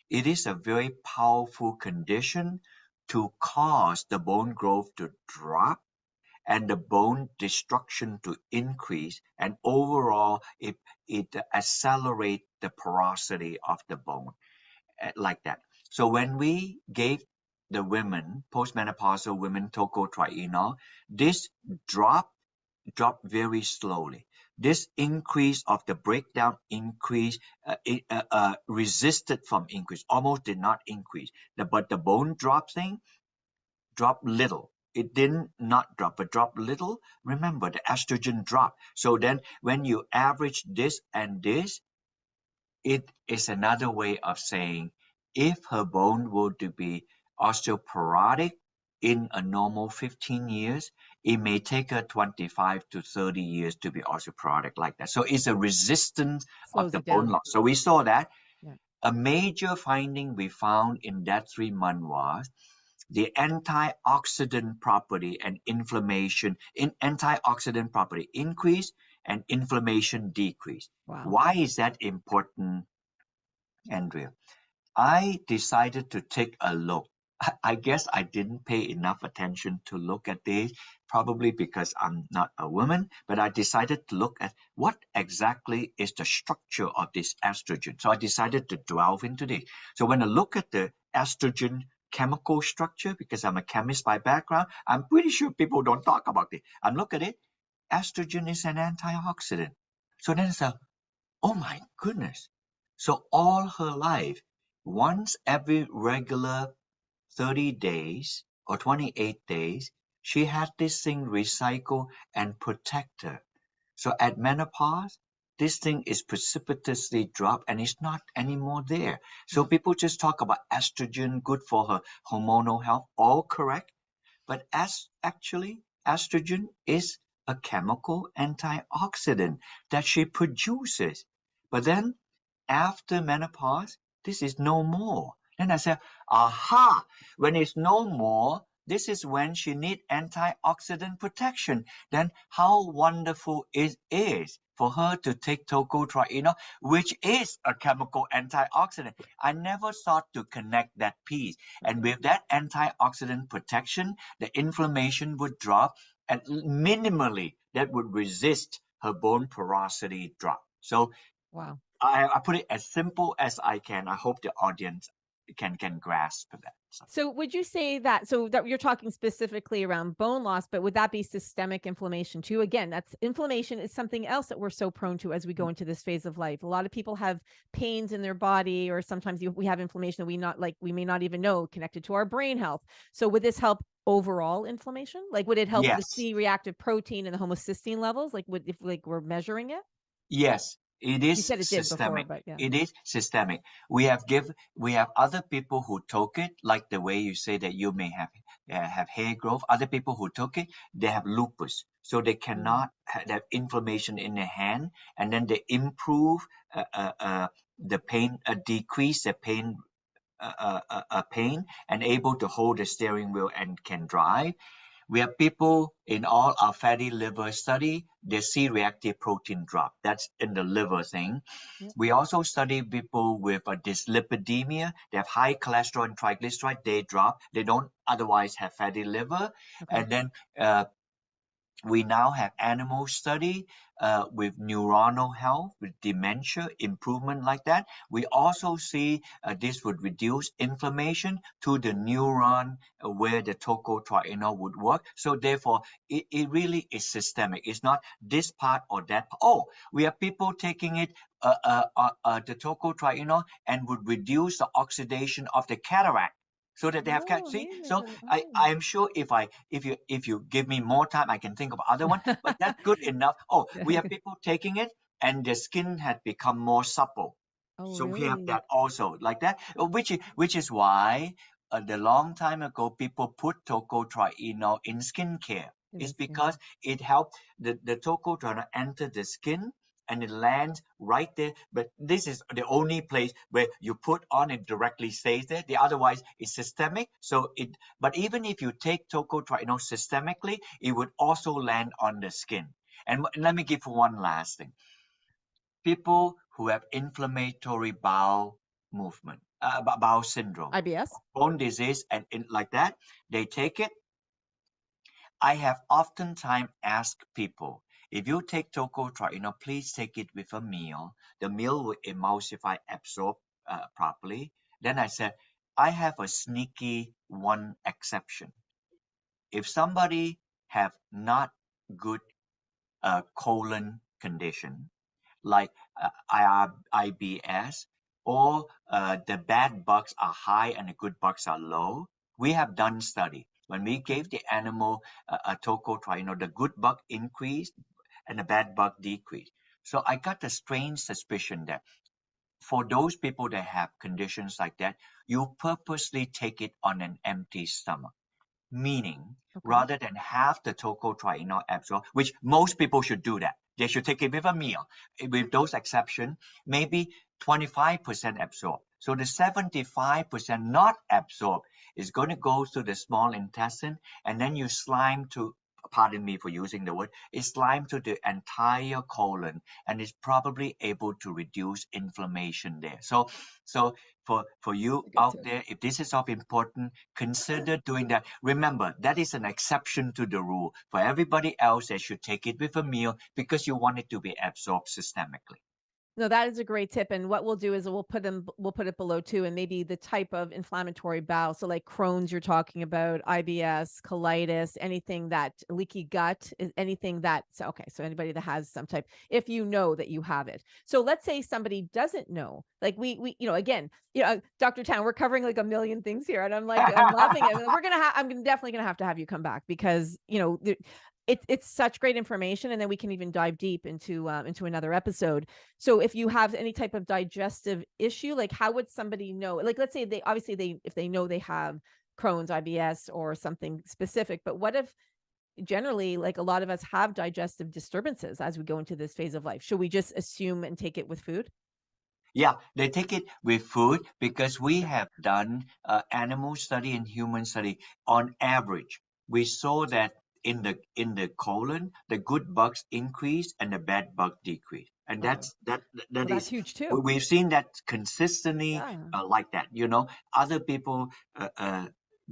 it is a very powerful condition to cause the bone growth to drop and the bone destruction to increase, and overall it accelerates the porosity of the bone like that. So when we gave the women, postmenopausal women, tocotrienol, this drop dropped very slowly. This increase of the breakdown increase resisted from increase, almost did not increase. But the bone drop thing dropped little. It didn't not drop, but dropped little. Remember, the estrogen dropped. So then when you average this and this, it is another way of saying if her bone were to be osteoporotic in a normal 15 years, it may take her 25 to 30 years to be osteoporotic like that. So it's a resistance of Slows the it bone down. loss. So we saw that. Yeah. A major finding we found in that 3 month was the antioxidant property and inflammation in antioxidant property increase and inflammation decrease. Wow. Why is that important, Andrea? I decided to take a look. I guess I didn't pay enough attention to look at this, probably because I'm not a woman, but I decided to look at what exactly is the structure of this estrogen. So I decided to delve into this. So when I look at the estrogen chemical structure, because I'm a chemist by background, I'm pretty sure people don't talk about it. I look at it, estrogen is an antioxidant. So then it's a Oh my goodness. So all her life, once every regular 30 days or 28 days, she had this thing recycle and protect her. So at menopause, this thing is precipitously dropped and it's not anymore there. So Mm. people just talk about estrogen, good for her hormonal health, all correct. But actually, estrogen is a chemical antioxidant that she produces. But then after menopause, this is no more. Then I said, aha, when it's no more, this is when she need antioxidant protection. Then how wonderful it is for her to take tocotrienol, which is a chemical antioxidant. I never thought to connect that piece. And Mhm. with that antioxidant protection, the inflammation would drop, and minimally that would resist her bone porosity drop. So Wow. I put it as simple as I can. I hope the audience can grasp that. So, So would you say that so that you're talking specifically around bone loss, but would that be systemic inflammation too? Again, that's inflammation is something else that we're so prone to as we go into this phase of life. A lot of people have pains in their body, or sometimes we have inflammation that we may not even know connected to our brain health. So would this help overall inflammation? Like would it help the yes, C-reactive protein and the homocysteine levels? Like would if like we're measuring it? yes, it You is said it did before, systemic. but yeah. It is systemic. We have other people who took it, like the way you say that you may have hair growth. Other people who took it, they have lupus, so they Mm. cannot have inflammation in their hand, and then they improve the pain, decrease the pain, and able to hold the steering wheel and can drive. We have people in all our fatty liver study, they see reactive protein drop. That's in the liver thing. Yep. We also study people with a dyslipidemia. They have high cholesterol and triglyceride. They drop. They don't otherwise have fatty liver. Okay. And then we now have animal study with neuronal health, with dementia improvement like that. We also see this would reduce inflammation to the neuron where the tocotrienol would work. So therefore, it really is systemic. It's not this part or that part. Oh, we have people taking it, the tocotrienol, and would reduce the oxidation of the cataract so that they have Oh, see. amazing. So Oh. I'm sure if you give me more time, I can think of other one. But that's good enough. Oh, we have people taking it, and their skin had become more supple. Oh, So we have really? that also like that, which is why the long time ago people put tocotrienol in skincare. In It's the because skincare. it helped the tocotrienol enter the skin and it lands right there. But this is the only place where you put on it directly stays there. The otherwise is systemic. So it. But even if you take tocotrienol systemically, it would also land on the skin. And let me give one last thing. People who have inflammatory bowel movement, bowel syndrome, IBS? bone disease, and like that, they take it. I have oftentimes asked people, if you take tocotrienol, please take it with a meal. The meal will emulsify, absorb properly. Then I said, I have a sneaky one exception. If somebody have not good colon condition, like IBS, or the bad bugs are high and the good bugs are low. We have done study. When we Okay. gave the animal a tocotrienol, the good bug increased and the bad bug decreased. So I got a strange suspicion that for those people that have conditions like that, you purposely take it on an empty stomach, meaning Okay. rather than half the tocotrienol absorb, which most people should do that. They should take it with a meal. With those exceptions, maybe 25% absorb. So the 75% not absorbed is going to go through the small intestine, and then you slime to, pardon me for using the word, is slime to the entire colon, and is probably able to reduce inflammation there. So for That's you a good out tip. there, if this is of importance, consider doing that. Remember, that is an exception to the rule. For everybody else, they should take it with a meal because you want it to be absorbed systemically. No, that is a great tip, and what we'll do is we'll put it below too, and maybe the type of inflammatory bowel, so like Crohn's you're talking about, IBS, colitis, anything that leaky gut, anything that so okay, so anybody that has some type if you know that you have it. So let's say somebody doesn't know, like we again, Dr. Town, we're covering like a million things here, and I'm like I'm loving it. Definitely gonna have to have you come back because it's such great information, and then we can even dive deep into another episode. So if you have any type of digestive issue, like how would somebody know? Like let's say they obviously they if they know they have Crohn's, IBS, or something specific, but what if generally like a lot of us have digestive disturbances as we go into this phase of life? Should we just assume and take it with food? Yeah, they take it with food because we have done animal study and human study. On average, we saw that in the colon, the good bugs increase and the bad bug decrease, and Uh-oh. that Well, that's is huge too. we've seen that consistently Yeah. like that. Other people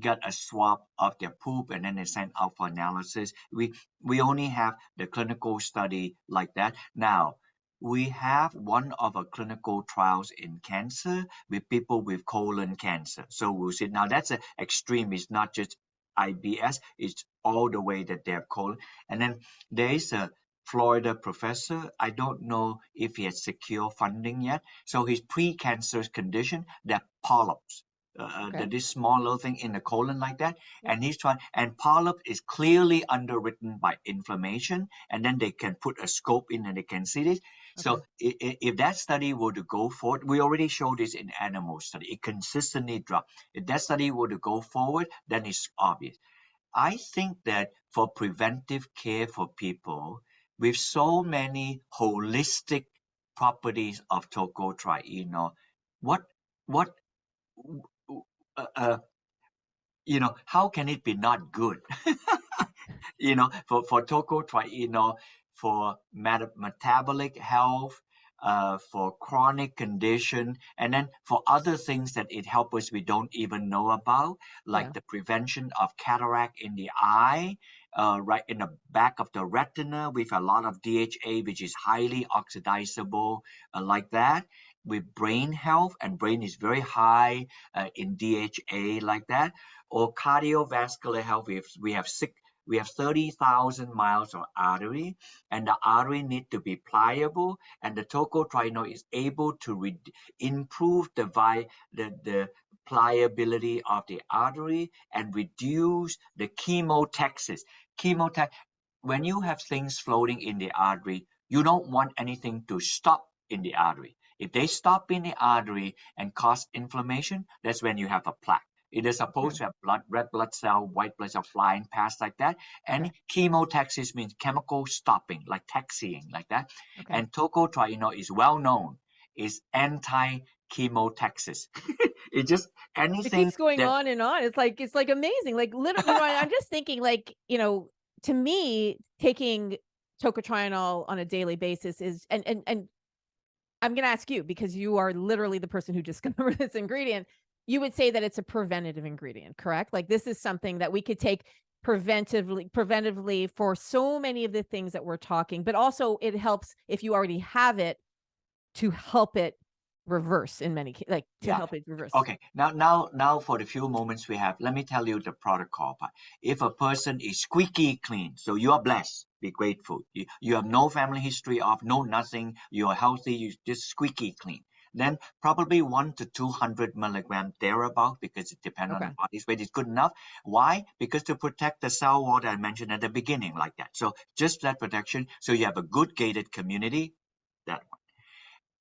got a swab of their poop and then they send out for analysis. We only have the clinical study like that now. We have one of our clinical trials in cancer with people with colon cancer. So we'll see. Now that's an extreme. It's not just IBS. It's all the way that they have colon. And then there is a Florida professor. I don't know if he has secure funding yet. So his pre-cancerous condition, that polyps. Okay. This small little thing in the colon like that, Yep. and he's trying. And polyp is clearly underwritten by inflammation, and then they can put a scope in and they can see this. Okay. So if that study were to go forward, we already showed this in animal study. It consistently dropped. If that study were to go forward, then it's obvious. I think that for preventive care for people with so many holistic properties of tocotrienol, what what uh, uh, how can it be not good? For tocotrienol, for metabolic health, for chronic condition, and then for other things that it helps us we don't even know about, like Yeah. the prevention of cataract in the eye, right in the back of the retina with a lot of DHA, which is highly oxidizable, like that. With brain health, and brain is very high in DHA, like that, or cardiovascular health. We have 30,000 miles of artery, and the artery need to be pliable, and the tocotrienol is able to improve the pliability of the artery and reduce the chemotaxis. Chemotax When you have things floating in the artery, you don't want anything to stop in the artery. If they stop in the artery and cause inflammation, that's when you have a plaque. It is Okay. supposed to have blood, red blood cell, white blood cell flying past like that. Okay. And chemotaxis means chemical stopping, like taxiing, like that. Okay. And tocotrienol is well known, is anti-chemotaxis. It just It anything keeps going that on and on. It's like amazing. Like literally, I'm just thinking like, to me, taking tocotrienol on a daily basis is and I'm gonna ask you because you are literally the person who discovered this ingredient. You would say that it's a preventative ingredient, correct? Like this is something that we could take preventively for so many of the things that we're talking, but also it helps if you already have it to help it reverse in many like to yeah. help it reverse. Okay. Now, for the few moments we have, let me tell you the protocol part. If a person is squeaky clean, so you are blessed, be grateful. You have no family history of no nothing. You are healthy. You just squeaky clean. Then probably 1 to 200 milligram thereabout because it depends on the Okay. body's weight is good enough. Why? Because to protect the cell wall that I mentioned at the beginning, like that. So just that protection. So you have a good gated community. That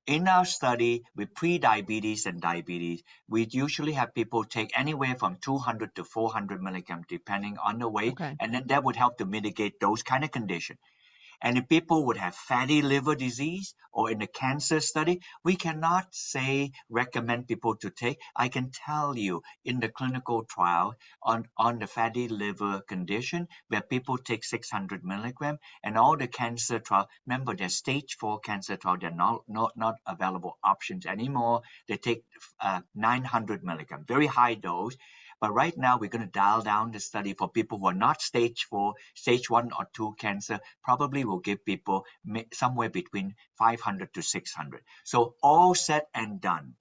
in our study with pre-diabetes and diabetes, we usually have people take anywhere from 200 to 400 milligrams depending on the weight, Okay. and then that would help to mitigate those kind of conditions. And if people would have fatty liver disease or in the cancer study, we cannot say recommend people to take. I can tell you in the clinical trial on the fatty liver condition where people take 600 milligram and all the cancer trial, remember there's stage 4 cancer trial, they're not available options anymore. They take 900 milligram, very high dose. But right now, we're going to dial down the study for people who are not stage 4, stage 1 or 2 cancer. Probably will give people somewhere between 500 to 600. So all said and done,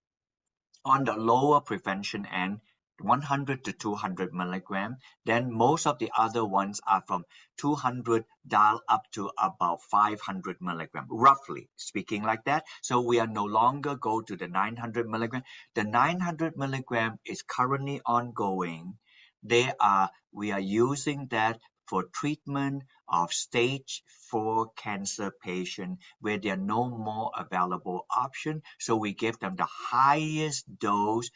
on the lower prevention end, 100 to 200 milligram. Then most of the other ones are from 200 dial up to about 500 milligram, roughly speaking like that. So we are no longer go to the 900 milligram. The 900 milligram is currently ongoing. We are using that for treatment of stage 4 cancer patient where there are no more available option. So we give them the highest dose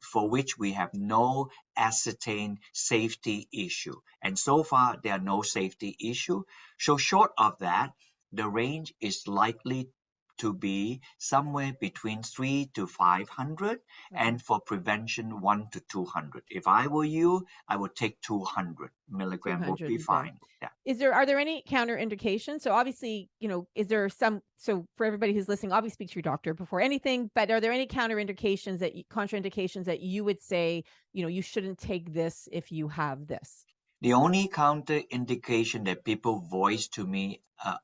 for which we have no ascertained safety issue. And so far, there are no safety issue. So short of that, the range is likely to be somewhere between 3 to 500, Okay. and for prevention 1 to 200. If I were you, I would take 200 milligram would 200 be a day. fine. Yeah. Are there any counterindications? So obviously, is there some so for everybody who's listening, obviously speak to your doctor before anything, but are there any contraindications that you would say, you shouldn't take this if you have this? The only counter indication that people voice to me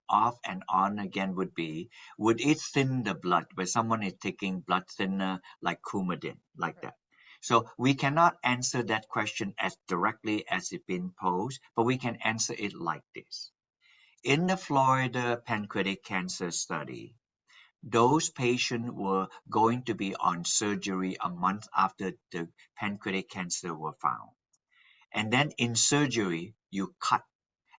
off and on again would be, would it thin the blood where someone is taking blood thinner like Coumadin, like Right. that? So we cannot answer that question as directly as it's been posed, but we can answer it like this. In the Florida pancreatic cancer study, those patients were going to be on surgery a month after the pancreatic cancer were found. And then in surgery, you cut.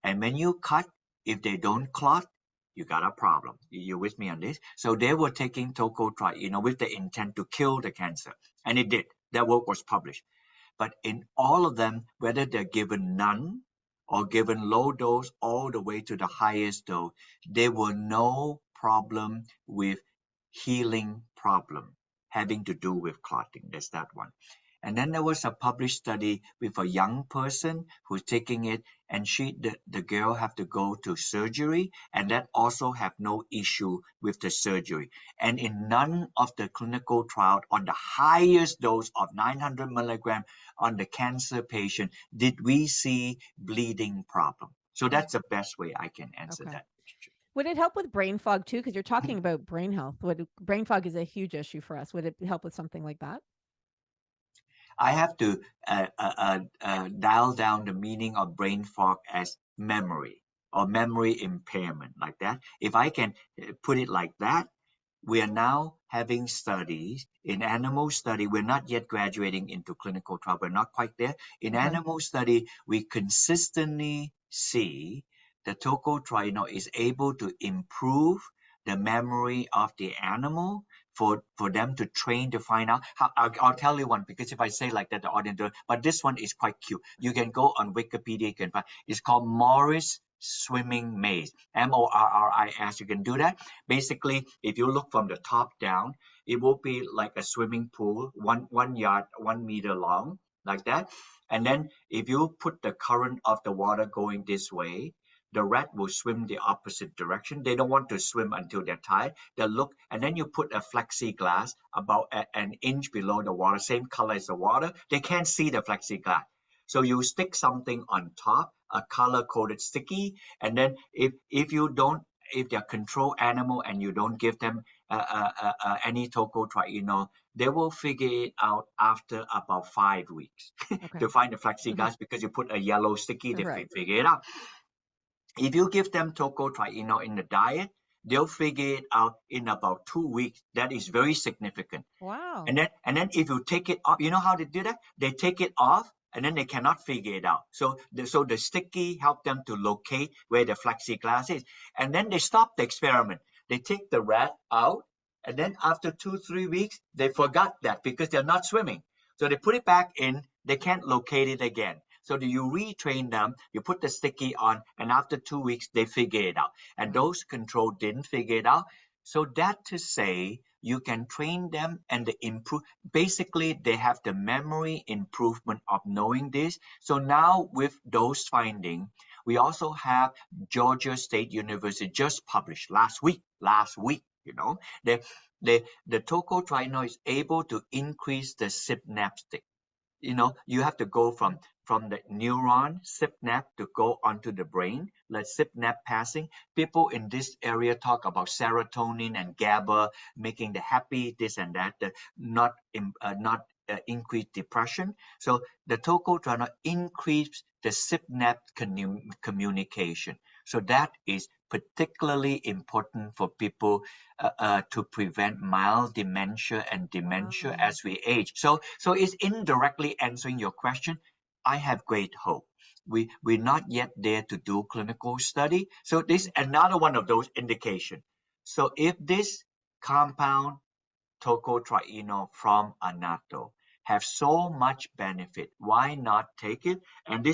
And when you cut, if they don't clot, you got a problem. You with me on this? So they were taking tocotrienol with the intent to kill the cancer. And it did. That work was published. But in all of them, whether they're given none or given low dose all the way to the highest dose, there were no problem with healing problem having to do with clotting. There's that one. And then there was a published study with a young person who's taking it, and the girl have to go to surgery, and that also have no issue with the surgery. And in none of the clinical trial on the highest dose of 900 milligram on the cancer patient did we see bleeding problem. So Mm, that's the best way I can answer okay. that. Would it help with brain fog too? Because you're talking about brain health. Would brain fog is a huge issue for us. Would it help with something like that? I have to dial down the meaning of brain fog as memory or memory impairment, like that. If I can put it like that, we are now having studies in animal study. We're not yet graduating into clinical trial. We're not quite there. In Okay. animal study, we consistently see the tocotrienol is able to improve the memory of the animal for them to train to find out how. I'll tell you one, because if I say like that, the audience don't. But this one is quite cute. You can go on Wikipedia. You can find. It's called Morris swimming maze. Morris. You can do that. Basically, if you look from the top down, it will be like a swimming pool, one yard, 1 meter long, like that. And then if you put the current of the water going this way, the rat will swim the opposite direction. They don't want to swim until they're tired. They'll look, and then you put a plexiglass about an inch below the water, same color as the water. They can't see the plexiglass. So you stick something on top, a color coded sticky, and then if they're control animal and you don't give them any tocotrienol, they will figure it out after about 5 weeks Okay. to find the Mhm. plexiglass, because you put a yellow sticky, they Right. figure it out. If you give them tocotrienol in the diet, they'll figure it out in about 2 weeks. That is very significant. Wow. And then if you take it off, you know how they do that? They take it off and then they cannot figure it out. So the sticky help them to locate where the plexiglass is. And then they stop the experiment. They take the rat out, and then after 2, 3 weeks, they forgot that because they're not swimming. So they put it back in, they can't locate it again. So you retrain them, you put the sticky on, and after 2 weeks, they figure it out. And Wow. those control didn't figure it out. So that to say, you can train them and they improve. Basically, they have the memory improvement of knowing this. So now with those findings, we also have Georgia State University just published last week, the tocotrienol is able to increase the synaptic. You have to go Okay. from the neuron synapse to go onto the brain, like synapse passing. People in this area talk about serotonin and GABA making the happy, this and that, not increase depression. So the tocotrienol increase the synapse communication. So that is particularly important for people to prevent mild dementia and dementia Wow. as we age. So it's indirectly answering your question. I have great hope. We're not yet there to do clinical study. So this Mhm. another one of those indication. So if this compound tocotrienol from annatto have so much benefit, why not take it? And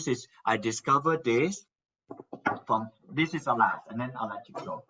I discovered this from, this is the last, and then I'll let you go.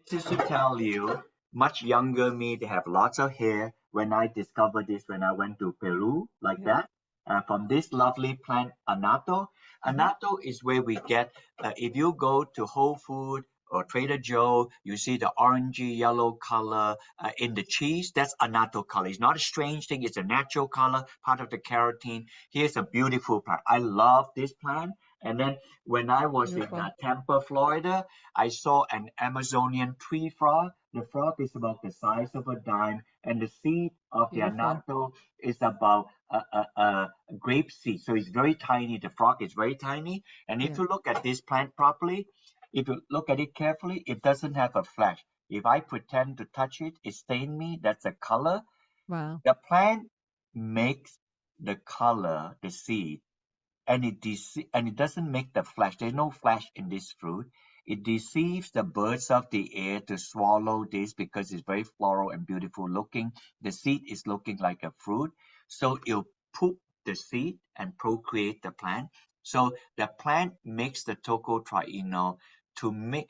to tell you, much younger me, they have lots of hair. When I discovered this, when I went to Peru, like Yeah. that, from this lovely plant, anato. Mhm. Anato is where we get, if you go to Whole Food or Trader Joe, you see the orangey yellow color in the cheese. That's anato color. It's not a strange thing. It's a natural color, part of the carotene. Here's a beautiful plant. I love this plant. And then when I was in Beautiful. Tampa, Florida, I saw an Amazonian tree frog. The frog is about the size of a dime, and the seed of the Beautiful. anato is about a grape seed. So it's very tiny. The frog is very tiny. And if Yeah. you look at this plant properly, if you look at it carefully, it doesn't have a flesh. If I pretend to touch it, it stains me. That's a color. Wow. The plant makes the color, the seed, and it doesn't make the flesh. There's no flesh in this fruit. It deceives the birds of the air to swallow this because it's very floral and beautiful looking. The seed is looking like a fruit, so it'll poop the seed and procreate the plant. So the plant makes the tocotrienol to make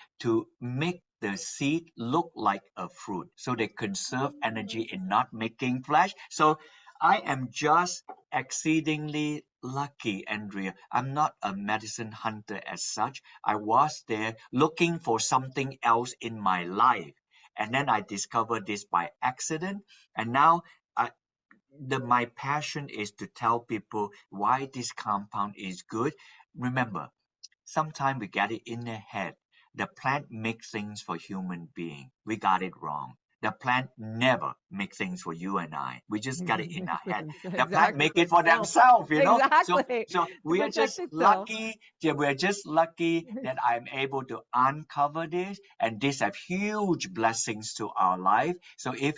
the seed look like a fruit, so they conserve energy in not making flesh. So I am just exceedingly lucky, Andrea. I'm not a medicine hunter as such. I was there looking for something else in my life. And then I discovered this by accident. And now my passion is to tell people why this compound is good. Remember, sometimes we get it in the head. The plant makes things for human being. We got it wrong. The plant never makes things for you and I. We just got it in our head. The plant Exactly make for it for itself. themselves, So Exactly. so To we are protect just itself. lucky. Yeah, we're just lucky that I'm able to uncover this, and this have huge blessings to our life. So if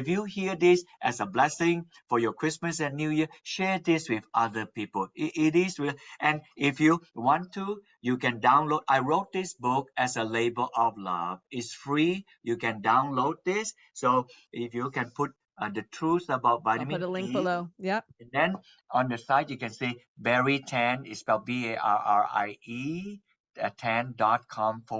you hear this as a blessing for your Christmas and New Year, share this with other people. It is real. And if you want to, you can download. I wrote this book as a labor of love. It's free. You can download this. So if you can put the truth about I'll put vitamin a link E, below. Yep. and then on the side you can say Barrie 10 is spelled Barrie 10.com/book.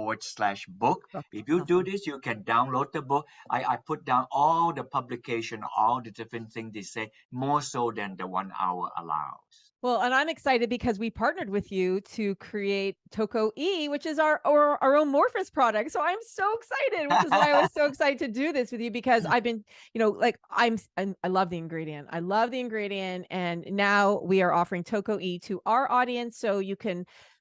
Book. If you do Awesome. this, you can download the book. I put down all the publication, all the different things they say, more so than the 1 hour allows. Well, and I'm excited because we partnered with you to create Toco E, which is our own Morphus product. So I'm so excited, which is why I was so excited to do this with you because I've been, like I love the ingredient. I love the ingredient, and now we are offering Toco E to our audience. So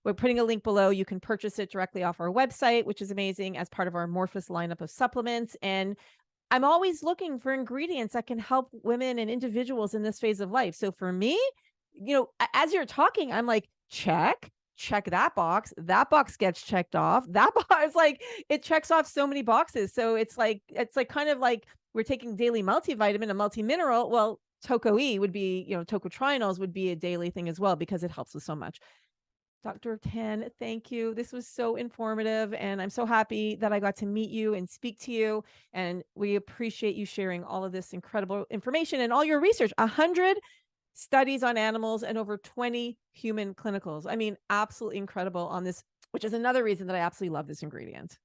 we're putting a link below. You can purchase it directly off our website, which is amazing as part of our Morphus lineup of supplements. And I'm always looking for ingredients that can help women and individuals in this phase of life. So for me, as you're talking, I'm like, check that box. That box gets checked off. That box, like, it checks off so many boxes. So it's like kind of like we're taking daily multivitamin and multi-mineral. Well, Toco E would be, Tocotrienols would be a daily thing as well because it helps with so much. Dr. Tan, thank you. This was so informative, and I'm so happy that I got to meet you and speak to you. And we appreciate you sharing all of this incredible information and all your research. 100 studies on animals and over 20 human clinicals. I mean, absolutely incredible on this, which is another reason that I absolutely love this ingredient.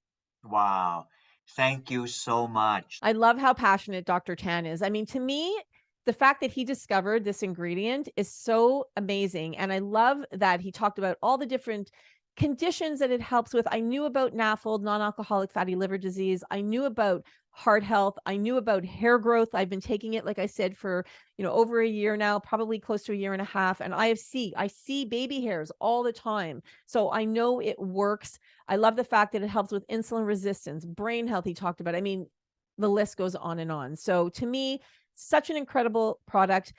Wow. Thank you so much. I love how passionate Dr. Tan is. I mean, to me, the fact that he discovered this ingredient is so amazing. And I love that he talked about all the different conditions that it helps with. I knew about NAFLD, non-alcoholic fatty liver disease. I knew about heart health. I knew about hair growth. I've been taking it, like I said, for, over a year now, probably close to a year and a half. And I see baby hairs all the time. So I know it works. I love the fact that it helps with insulin resistance, brain health. He talked about, I mean, the list goes on and on. So to me, such an incredible product.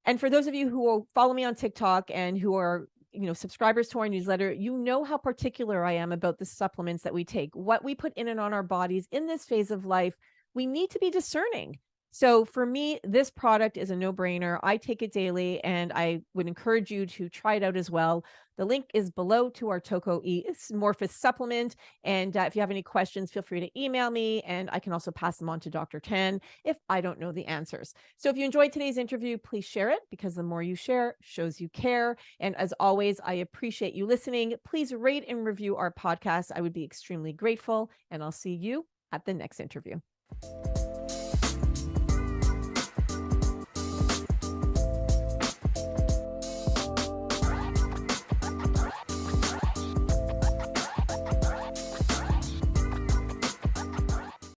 And for those of you who will follow me on TikTok and who are, subscribers to our newsletter, you know how particular I am about the supplements that we take, what we put in and on our bodies in this phase of life. We need to be discerning. So for me, this product is a no-brainer. I take it daily and I would encourage you to try it out as well. The link is below to our Toco E Morphus supplement. And if you have any questions, feel free to email me and I can also pass them on to Dr. Tan if I don't know the answers. So if you enjoyed today's interview, please share it because the more you share shows you care. And as always, I appreciate you listening. Please rate and review our podcast. I would be extremely grateful. And I'll see you at the next interview.